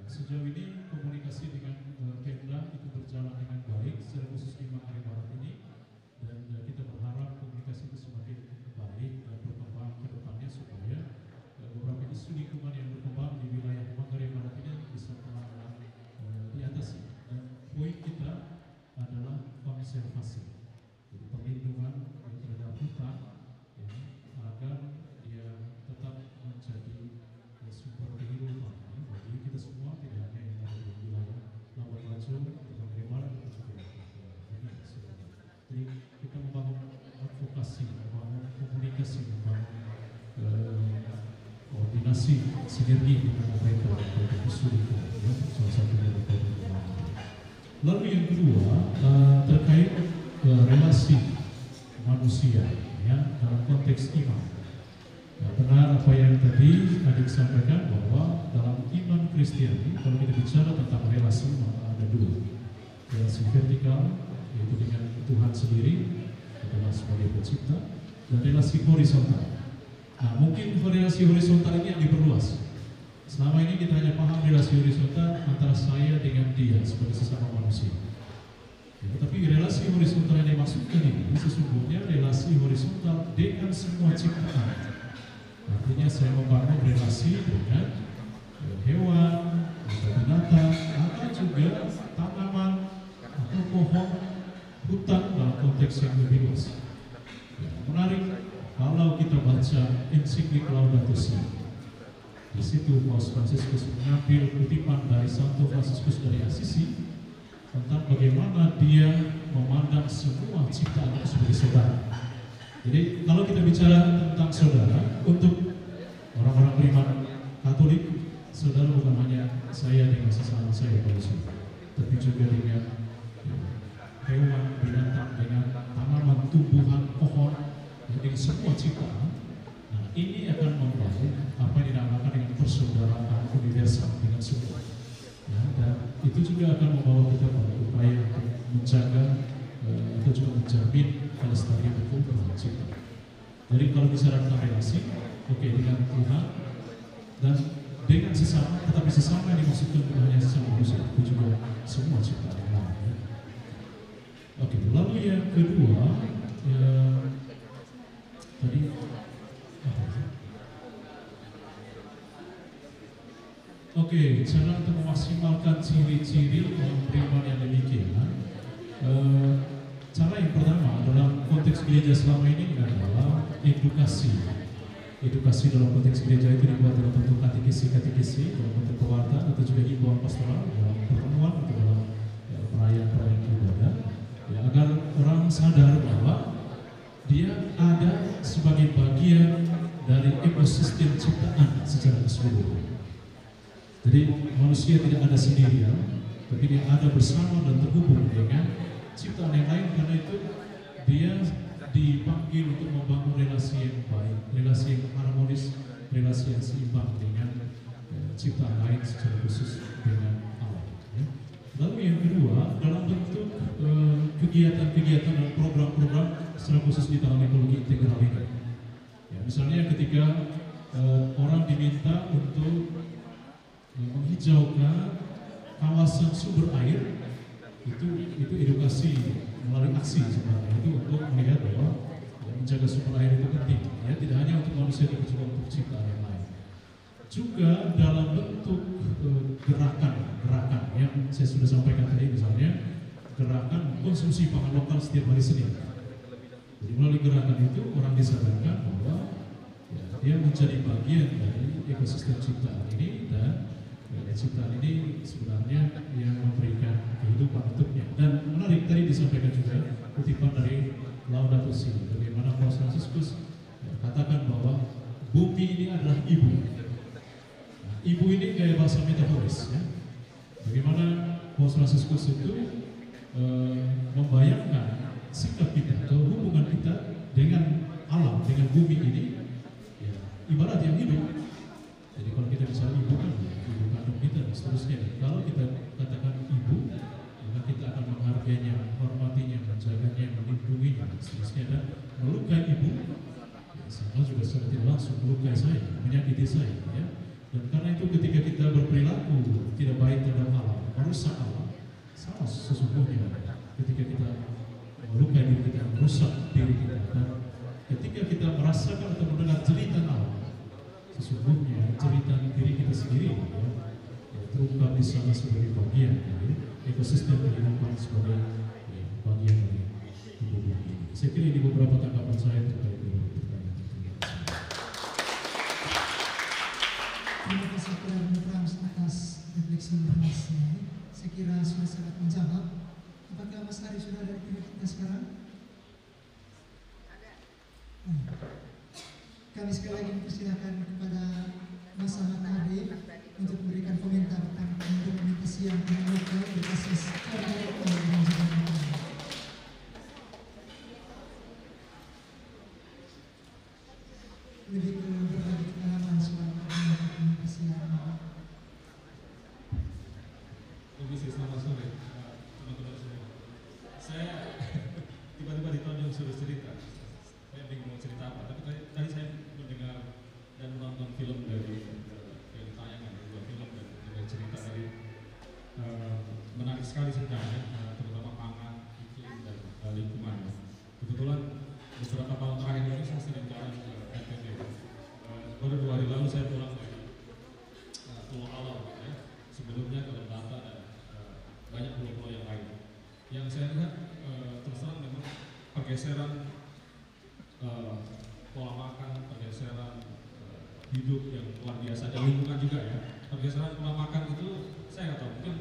Sejauh ini komunikasi dengan Pemda itu berjalan dengan baik, secara khusus di Manggarai Barat ini, dan kita berharap komunikasi itu semakin baik dan berkembang ke depannya supaya beberapa isu lingkungan yang berkembang di wilayah Manggarai Barat ini bisa pelan-pelan diatasi. Dan poin kita adalah konservasi, jadi perlindungan terhadap hutan ya, agar dia tetap menjadi sumber kehidupan bagi kita semua, tidak hanya yang ada di wilayah Labuan Bajo, Manggarai Barat, dan juga jadi kita membangun advokasi, membangun komunikasi, membangun koordinasi sinergi dengan pemerintah untuk isu lingkungan, ya, salah satu dari koordinasi. Lalu yang kedua terkait relasi manusia, ya, dalam konteks iman. Ya, benar apa yang tadi adik sampaikan bahwa dalam iman Kristiani kalau kita bicara tentang relasi maka ada dua, relasi vertikal yaitu dengan Tuhan sendiri adalah sebagai pencipta, dan relasi horizontal. Nah, mungkin relasi horizontal ini yang diperluas. Selama ini kita hanya paham relasi horizontal antara saya dengan dia sebagai sesama manusia. Ya, tapi relasi horizontal yang dimaksudkan ini sesungguhnya relasi horizontal dengan semua ciptaan. Artinya saya membangun relasi dengan hewan, atau binatang, atau juga tanaman, atau pohon, hutan dalam konteks yang lebih luas. Ya, menarik kalau kita baca ensiklik Laudato Si. Di situ Paus Fransiskus mengambil kutipan dari Santo Fransiskus dari Assisi tentang bagaimana dia memandang semua ciptaan itu sebagai saudara. Jadi kalau kita bicara tentang saudara, untuk orang-orang beriman Katolik, saudara bukan hanya saya dengan sesama saya manusia, tapi juga dengan hewan, binatang, dengan tanaman, tumbuhan, pohon, dengan semua ciptaan. Nah, ini akan membangun apa yang dinamakan dengan persaudaraan universal dengan semua. Ya, dan itu juga akan membawa kita pada upaya untuk menjaga atau juga menjamin kelestarian hukum terhadap cipta. Jadi kalau bicara tentang relasi, dengan Tuhan dan dengan sesama, tetapi sesama yang dimaksudkan bukan hanya sesama manusia, tapi juga semua ciptaan yang lain. Lalu yang kedua, tadi cara untuk memaksimalkan ciri-ciri orang beriman yang demikian. Cara yang pertama dalam konteks gereja selama ini adalah edukasi. Edukasi dalam konteks gereja itu dibuat dalam bentuk katekesi, dalam bentuk pewarta, atau juga himbauan pastoral dalam pertemuan atau dalam perayaan-perayaan ibadah, ya, agar orang sadar bahwa dia ada sebagai bagian dari ekosistem ciptaan secara keseluruhan. Jadi manusia tidak ada sendirian, tapi dia ada bersama dan terhubung dengan ciptaan yang lain. Karena itu dia dipanggil untuk membangun relasi yang baik, relasi yang harmonis, relasi yang seimbang dengan ciptaan lain, secara khusus dengan alam. Ya. Lalu yang kedua, dalam bentuk kegiatan-kegiatan dan program-program secara khusus di tahun ekologi integral ini. Ya, misalnya ketika orang diminta untuk menghijaukan kawasan sumber air, itu edukasi melalui aksi sebenarnya, itu untuk melihat bahwa menjaga sumber air itu penting, ya, tidak hanya untuk manusia tapi juga untuk ciptaan yang lain. Juga dalam bentuk gerakan yang saya sudah sampaikan tadi, misalnya gerakan konsumsi pangan lokal setiap hari Senin. Jadi melalui gerakan itu orang disadarkan bahwa ya, dia menjadi bagian dari ekosistem ciptaan ini, dan ciptaan ini sebenarnya yang memberikan kehidupan untuknya. Dan menarik tadi disampaikan juga kutipan dari Laudato Si, bagaimana Paus Fransiskus katakan bahwa bumi ini adalah ibu. Nah, ibu ini gaya bahasa metaforis, ya. Bagaimana Paus Fransiskus itu membayangkan sikap kita atau hubungan kita dengan alam, dengan bumi ini, ya, ibarat yang hidup. Jadi kalau kita bicara ibu kan ibu kandung kita dan seterusnya. Kalau kita katakan ibu, maka kita akan menghargainya, menghormatinya, menjaganya, melindunginya dan seterusnya. Dan melukai ibu, ya, sama juga secara tidak langsung melukai saya, menyakiti saya. Ya. Dan karena itu ketika kita berperilaku tidak baik terhadap alam, merusak alam, salah sesungguhnya ketika kita melukai diri kita, merusak diri kita. Dan ketika kita merasakan atau mendengar jeritan alam, sesungguhnya jeritan diri kita sendiri ya, terungkap di sana sebagai bagian dari ekosistem kehidupan sebagai bagian dari tubuh ini. Saya kira ini beberapa tanggapan saya terkait dengan pertanyaan. Terima kasih kepada Frans atas refleksi informasi. Saya kira sudah sangat menjawab. Apakah Mas Hari sudah ada di kita sekarang? Kami sekali lagi mempersilahkan kepada Mas Ahmad Hari untuk memberikan komentar tentang implementasi yang lokal berbasis lebih ke berbagi pengalaman soal implementasi yang Selamat sore teman-teman semua. Saya tiba-tiba ditonjol suruh cerita. Saya bingung mau cerita apa. Tapi tadi saya mendengar dan menonton film dari tayangan dua film dan juga cerita dari menarik sekali ceritanya, terutama pangan, iklim dan lingkungan. Kebetulan beberapa tahun terakhir ini saya sering jalan ke NTB. Baru 2 hari lalu saya pulang dari Pulau Alau, ya. Sebelumnya ke Lembata dan banyak pulau-pulau yang lain. Yang saya lihat terus terang memang pergeseran pola makan, pergeseran hidup yang luar biasa dan lingkungan juga ya. Pergeseran pola makan itu saya nggak tahu, mungkin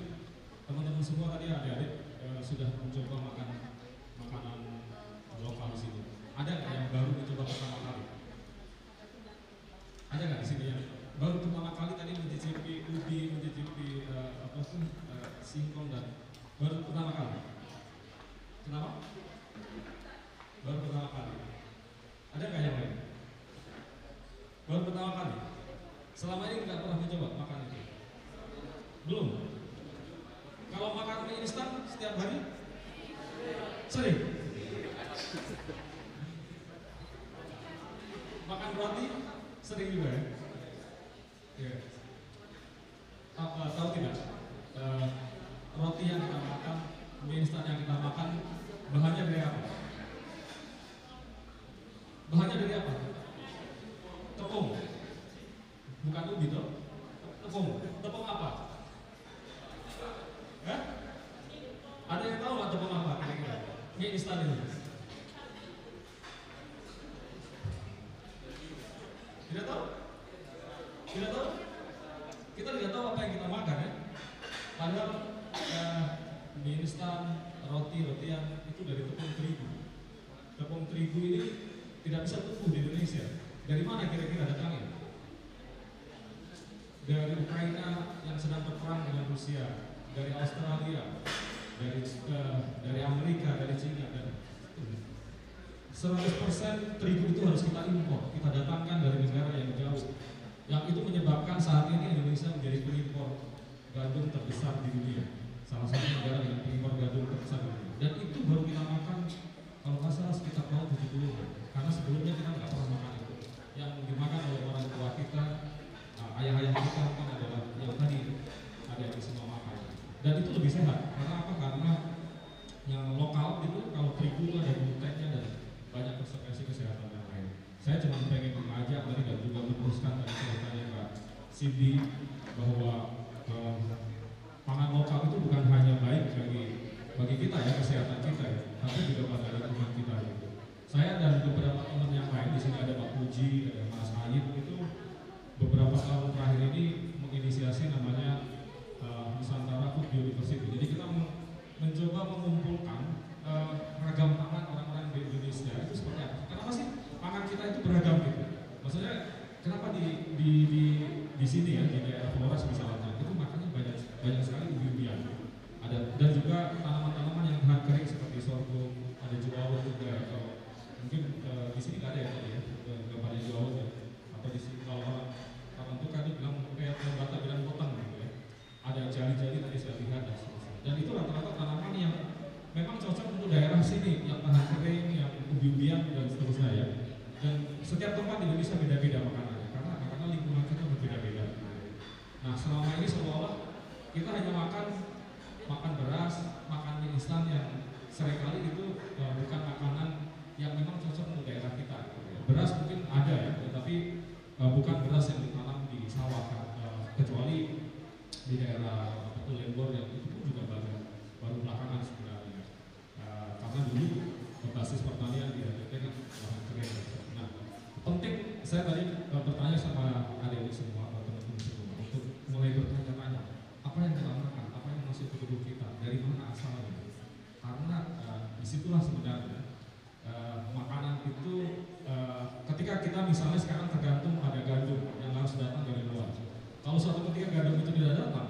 teman-teman semua tadi adik-adik sudah mencoba makan makanan lokal di sini. Ada nggak yang baru mencoba pertama kali? Ada nggak di sini yang baru pertama kali tadi mencicipi ubi, mencicipi singkong dan baru pertama kali? Kenapa? Baru pertama kali. Ada nggak yang lain? Baru pertama kali. Selama ini nggak pernah mencoba makan itu? Belum. Kalau makan mie instan setiap hari? Sering. Makan roti sering juga ya? Yeah. Tahu tidak? Roti yang kita makan, mie instan yang kita makan, bahannya dari apa? Bahannya dari apa? Tepung. Bukan ubi toh? Tepung. Tepung apa? Ada yang tahu nggak tepung apa kira-kira? Mie instan ini? Tidak tahu? Tidak tahu? Kita tidak tahu apa yang kita makan ya. Padahal mie instan, roti-rotian itu dari tepung terigu. Tepung terigu ini tidak bisa tumbuh di Indonesia. Dari mana kira-kira datangnya? Dari Ukraina yang sedang berperang dengan Rusia, dari Australia, dari Amerika, dari Cina, dan 100% terigu itu harus kita impor, kita datangkan dari negara yang jauh. Yang itu menyebabkan saat ini Indonesia menjadi pengimpor gandum terbesar di dunia. Salah satu negara yang pengimpor gandum terbesar di dunia. Dan itu baru kita makan kalau nggak salah sekitar tahun 70. Karena sebelumnya kita nggak pernah makan itu. Yang dimakan oleh orang tua kita, ayah-ayah kita kan adalah yang tadi ada yang semua makan. Dan itu lebih sehat. Karena apa? Karena yang lokal itu kalau terigu itu ada glutennya dan banyak konsekuensi kesehatan yang lain. Saya cuma pengen mengajak tadi dan juga meneruskan dari ceritanya Kak Cindy bahwa pangan lokal itu bukan hanya baik bagi kita ya, kesehatan kita ya, tapi juga pada lingkungan kita ya. Saya dan beberapa teman yang lain di sini ada Pak Puji, ada Mas Ayib itu beberapa tahun terakhir ini menginisiasi namanya Nusantara Food Biodiversity. Jadi kita mencoba mengumpulkan ragam pangan orang-orang di Indonesia itu seperti apa? Kenapa sih pangan kita itu beragam gitu? Maksudnya kenapa di sini ya di daerah Flores misalnya itu makannya banyak sekali ubi-ubian. Ada dan juga tanaman-tanaman yang tahan kering seperti sorghum, ada juawa juga atau mungkin di sini nggak ada ya tadi ya gambarnya juawa ya. Atau di sini kalau orang itu kan bilang kayak Lembata bilang potong gitu ya. Ada jali-jali tadi saya lihat dan itu rata-rata tanaman yang memang cocok untuk daerah sini yang tahan kering, yang ubi-ubian dan seterusnya ya. Dan setiap tempat di Indonesia beda-beda makanannya karena lingkungan kita berbeda-beda. Nah selama ini seolah-olah kita hanya makan beras, makan mie instan yang seringkali itu bukan makanan yang memang cocok untuk daerah kita. Beras mungkin ada ya, tetapi bukan beras yang ditanam di sawah, kecuali di daerah Lembor yang itu pun juga baru belakangan sebenarnya. Karena dulu basis pertanian di NTT kan lahan kering. Nah, penting saya tadi bertanya sama adik semua atau teman-teman semua untuk mulai bertanya-tanya apa yang kita makan, apa yang masuk ke tubuh kita, dari mana asalnya. Karena disitulah sebenarnya makanan itu ketika kita misalnya sekarang tergantung pada gandum yang harus datang dari luar. Kalau suatu ketika gandum itu tidak datang,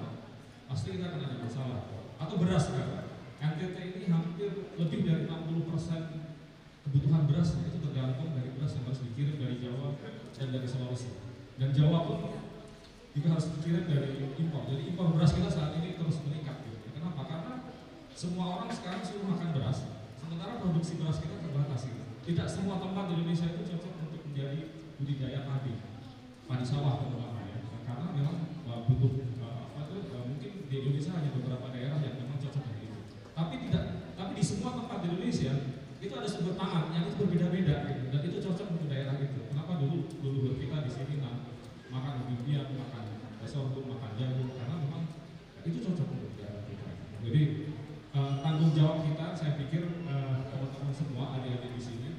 pasti kita akan ada masalah. Atau beras kan? NTT ini hampir lebih dari 60% kebutuhan berasnya itu tergantung dari beras yang harus dikirim dari Jawa dan dari Sulawesi. Dan Jawa pun juga harus dikirim dari impor. Jadi impor beras kita saat ini terus meningkat. Gitu. Kenapa? Karena semua orang sekarang suruh makan beras, sementara produksi beras kita terbatas. Gitu. Tidak semua tempat di Indonesia itu cocok untuk menjadi budidaya padi sawah terutama ya. Karena memang butuh mungkin di Indonesia hanya beberapa daerah yang memang cocok dengan itu. Tapi di semua tempat di Indonesia itu ada sumber pangan yang itu berbeda-beda gitu. Dan itu cocok untuk daerah itu. Kenapa dulu kita di sini makan ubi-ubian, makan sorghum, makan jagung karena memang itu cocok untuk daerah kita. Jadi tanggung jawab kita, saya pikir teman-teman semua adik-adik di sini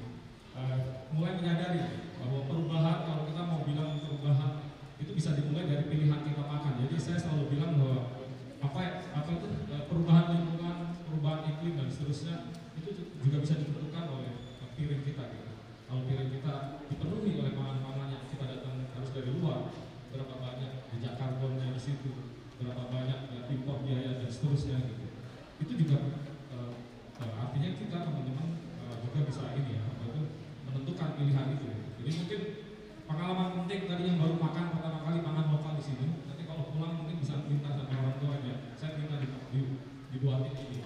mulai menyadari bahwa perubahan, kalau kita mau bilang perubahan itu bisa dimulai dari pilihan kita makan. Jadi saya selalu bilang bahwa apa itu perubahan lingkungan, perubahan iklim dan seterusnya itu juga bisa ditentukan oleh piring kita. Gitu. Kalau piring kita dipenuhi oleh pangan-pangan yang kita datang harus dari luar, berapa banyak jejak karbonnya di situ, berapa banyak impor biaya dan seterusnya. Gitu. Itu juga artinya kita teman-teman juga bisa ini ya, itu menentukan pilihan itu. Jadi mungkin pengalaman penting tadi yang baru makan pertama kali makan lokal di sini, nanti kalau pulang mungkin bisa minta sama orang tuanya, saya minta dibuatin ini.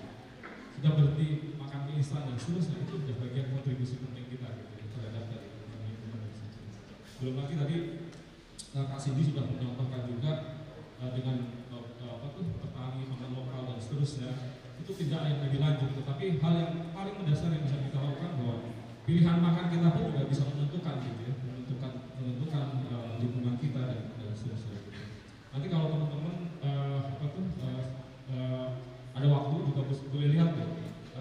Sudah berhenti makan mie instan dan seterusnya, itu sudah bagian kontribusi penting kita gitu, terhadap dari lingkungan. Belum lagi tadi Kak Cindy sudah mencontohkan juga dengan petani makan lokal dan seterusnya. Itu tidak yang lebih lanjut, tetapi hal yang paling mendasar yang bisa kita lakukan bahwa pilihan makan kita pun juga bisa menentukan gitu ya, menentukan lingkungan kita dan seterusnya. Gitu. Nanti kalau teman-teman ada waktu juga boleh lihat ya,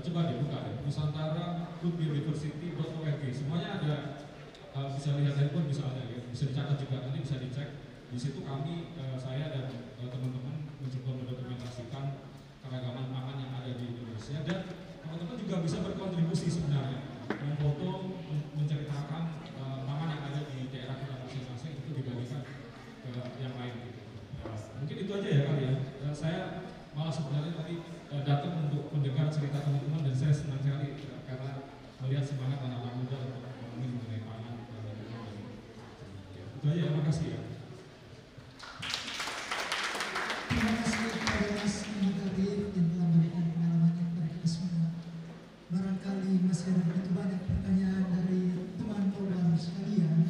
coba deh buka deh nusantara.biodiversity.org, semuanya ada, bisa lihat handphone misalnya ya, bisa dicatat juga, nanti bisa dicek. Di situ kami, saya dan teman-teman mencoba mendokumentasikan keragaman pangan yang ada di Indonesia, dan teman-teman juga bisa berkontribusi sebenarnya memfoto, menceritakan pangan yang ada di daerah kita masing-masing, itu dibagikan ke yang lain gitu. Mungkin itu aja ya kali ya. Saya malah sebenarnya tadi datang untuk mendengar cerita teman-teman, dan saya senang sekali karena melihat semangat anak-anak muda untuk ngomongin mengenai pangan. Itu aja, terima kasih ya. Terima kasih kepada Mas Ahmad Arif yang telah memberikan pengalamannya kepada kita semua. Barangkali masih ada begitu banyak pertanyaan dari teman program sekalian.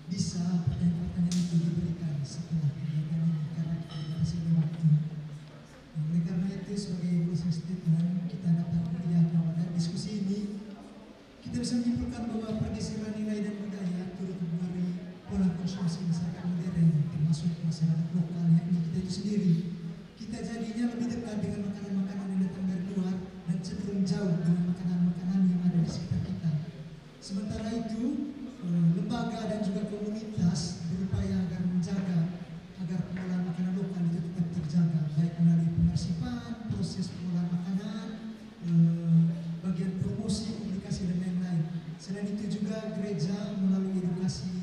Bisa pertanyaan-pertanyaan itu diberikan setelah kegiatan ini karena kita masih ada waktu. Oleh karena itu sebagai closing statement kita dapat melihat bahwa dari diskusi ini kita bisa menyimpulkan bahwa pergeseran nilai dan budaya turut mempengaruhi pola konsumsi masyarakat modern, termasuk masyarakat lokal yakni kita itu sendiri. Kita jadinya lebih dekat dengan makanan-makanan yang datang dari luar dan cenderung jauh dengan makanan-makanan yang ada di sekitar kita. Sementara itu, lembaga dan juga komunitas berupaya agar menjaga agar pengolahan makanan lokal itu tetap terjaga, baik melalui pengarsipan, proses pengolahan makanan, bagian promosi, komunikasi dan lain-lain. Selain itu juga gereja melalui edukasi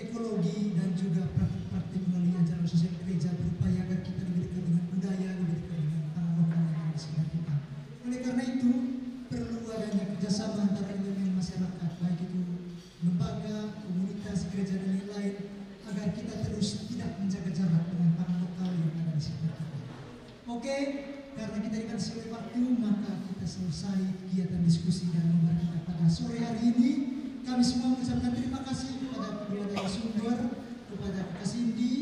ekologi dan juga praktik-praktik melalui ajaran sosial gereja berupaya agar kita lebih dekat dengan budaya, lebih dekat dengan tanah lokal yang ada di sekitar kita. Oleh karena itu perlu adanya kerjasama antara elemen masyarakat, baik itu lembaga, komunitas, gereja dan lain-lain, agar kita terus tidak menjaga jarak dengan tanah lokal yang ada di sekitar kita. Oke, karena kita dikasih oleh waktu, maka kita selesai kegiatan diskusi dan lembar kita pada sore hari ini. Kami semua mengucapkan terima kasih kepada kedua narasumber kepada Kakak Cindy,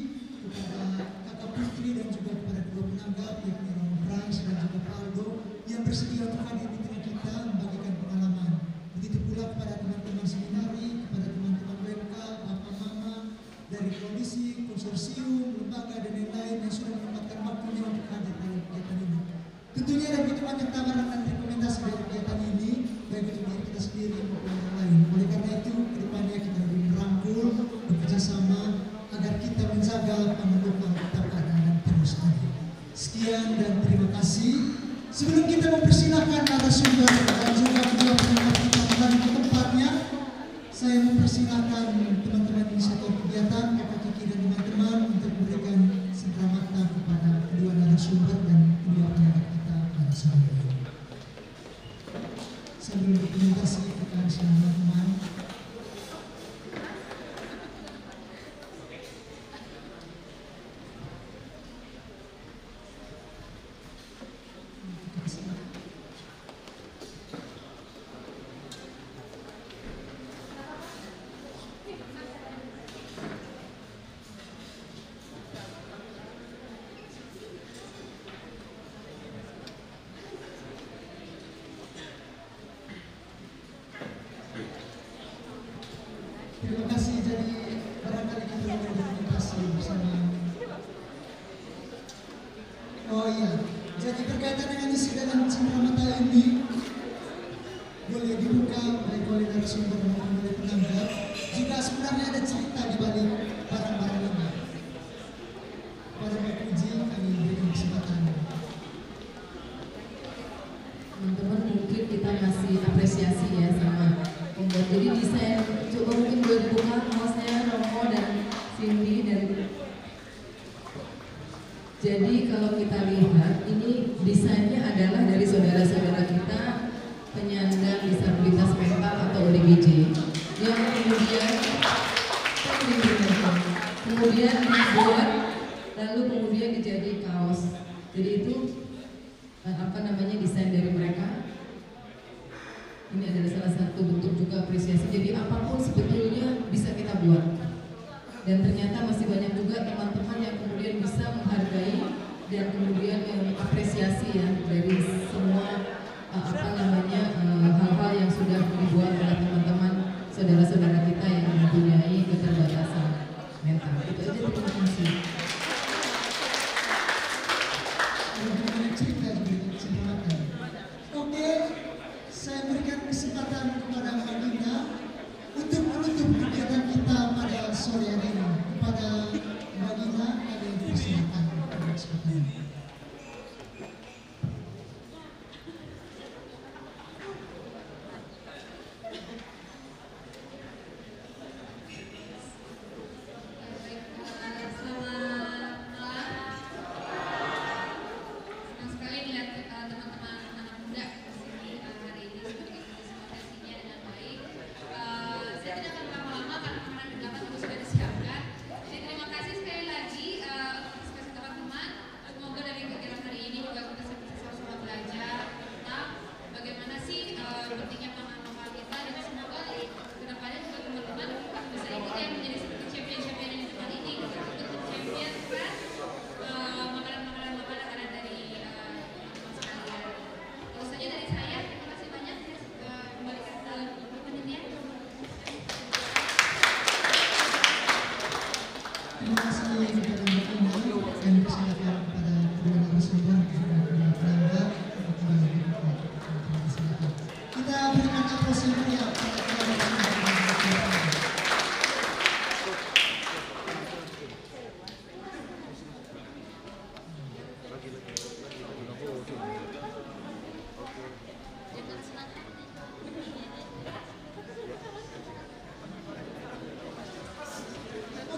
kepada Kakak Putri dan juga kepada kedua penanggap yakni Romo Franz dan juga Pak Aldo yang bersedia untuk hadir di tengah kita membagikan pengalaman. Begitu pula kepada teman-teman seminari, kepada teman-teman WMK, Bapak Mama dari komisi, konsorsium, lembaga dan lain-lain yang sudah menyempatkan waktunya untuk hadir dalam kegiatan ini. Tentunya ada begitu banyak tawaran dan rekomendasi dari kegiatan ini, baik untuk diri kita sendiri maupun orang lain. Oleh karena itu, kedepannya kita lebih merangkul, bekerja sama agar kita menjaga pangan lokal tetap ada dan terus ada. Sekian dan terima kasih. Sebelum kita mempersilahkan narasumber dan juga kedua pendengar kita kembali ke tempatnya, saya mempersilahkan teman-teman inisiator kegiatan, Kakak Kiki dan teman-teman untuk memberikan sentra kepada kedua narasumber dan kedua pendengar kita pada sore ini. Sambil berkomunikasi kepada teman-teman. Terima kasih. Jadi barangkali kita boleh berkomunikasi bersama. Oh iya, jadi berkaitan dengan isi dalam cenderamata ini boleh dibuka baik oleh narasumber maupun oleh penanggap. Juga sebenarnya ada cerita di balik barang-barang ini. Pada Pak Uji kami berikan kesempatan. Teman-teman mungkin kita kasih apresiasi ya sama pembuat. Jadi desain coba mungkin boleh dibuka hostnya Romo dan Cindy dan jadi kalau kita lihat ini desainnya adalah dari saudara-saudara kita penyandang disabilitas mental atau ODGJ yang kemudian dibuat lalu kemudian dijadi kaos. Jadi itu desain dari mereka. Ini adalah salah satu bentuk juga apresiasi. Jadi apapun sebetulnya bisa kita buat. Dan ternyata masih banyak juga teman-teman yang kemudian bisa menghargai dan kemudian mengapresiasi ya dari semua hal-hal yang sudah dibuat oleh teman-teman saudara-saudara kita yang mempunyai keterbatasan mental. Itu aja, terima kasih. Oke, saya berikan kesempatan kepada Mbak Dina untuk menutup kegiatan kita pada sore hari ini. Kepada Mbak Dina, ada yang dipersilakan pada kesempatan ini.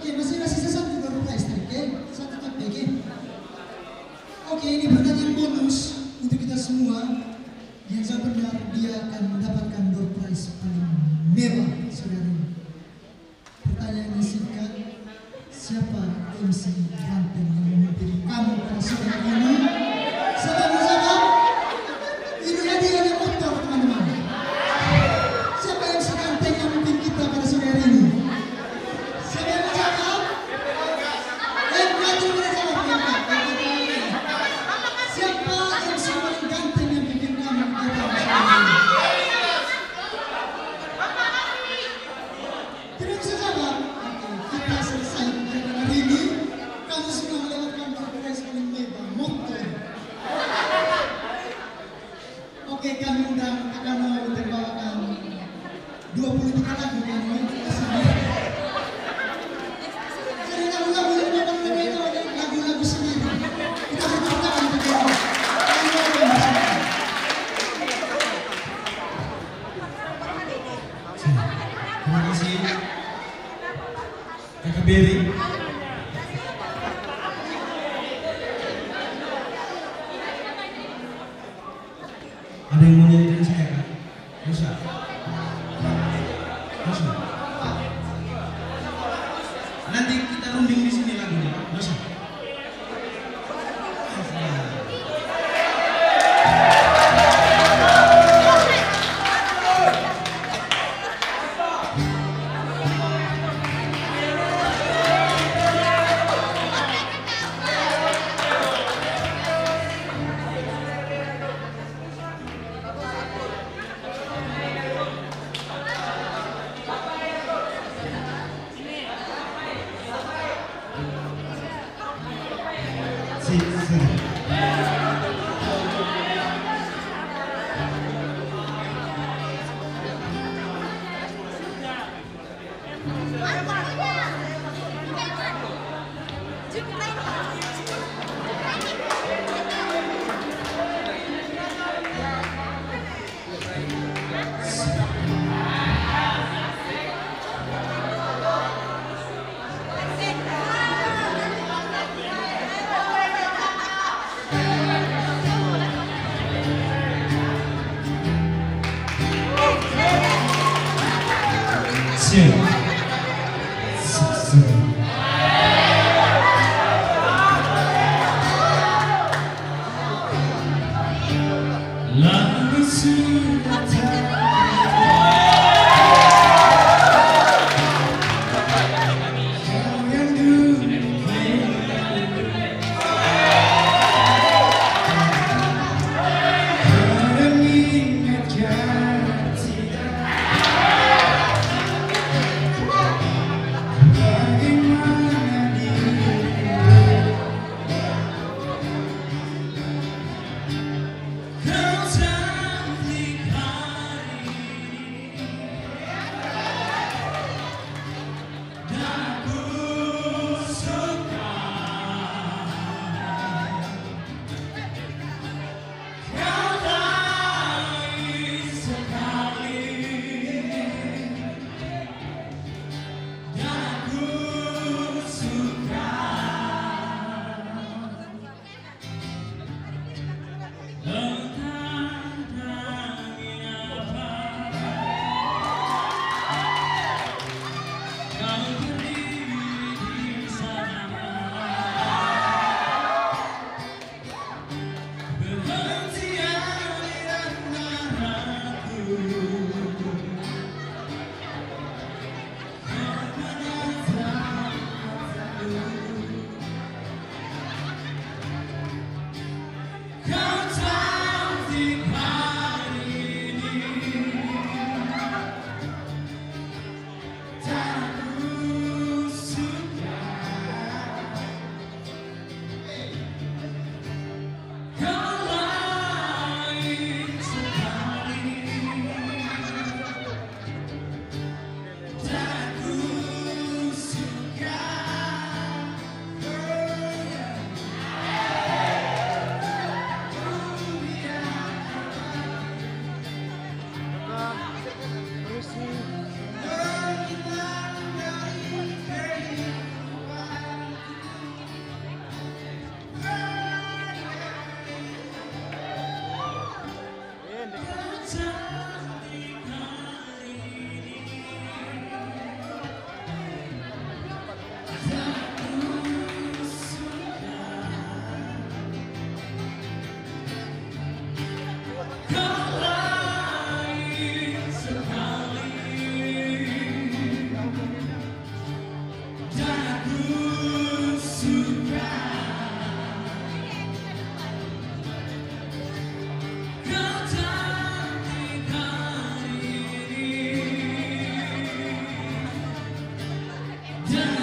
Oke, masih sisa satu baru plastik, oke? Satu tak bikin. Oke, ini pertanyaan bonus untuk kita semua. Yang benar dia akan mendapatkan door prize paling mewah, saudara. Pertanyaannya singkat, siapa MC ganteng yang memimpin kamu pada sore hari ini? Siapa yang menjawab? Ini hadiahnya motor, teman-teman. Siapa MC ganteng yang memimpin kita pada sore hari ini? Siapa yang menjawab? punya lagu yang kita sendiri. Jadi lagu-lagu itu lagu-lagu sendiri. Kita bertepuk tangan untuk itu. Terima kasih Kakak Beri. Ada yang mau nyanyikan saya kan? Bisa? Bisa? Nanti kita runding di sini lagunya, bisa? Dan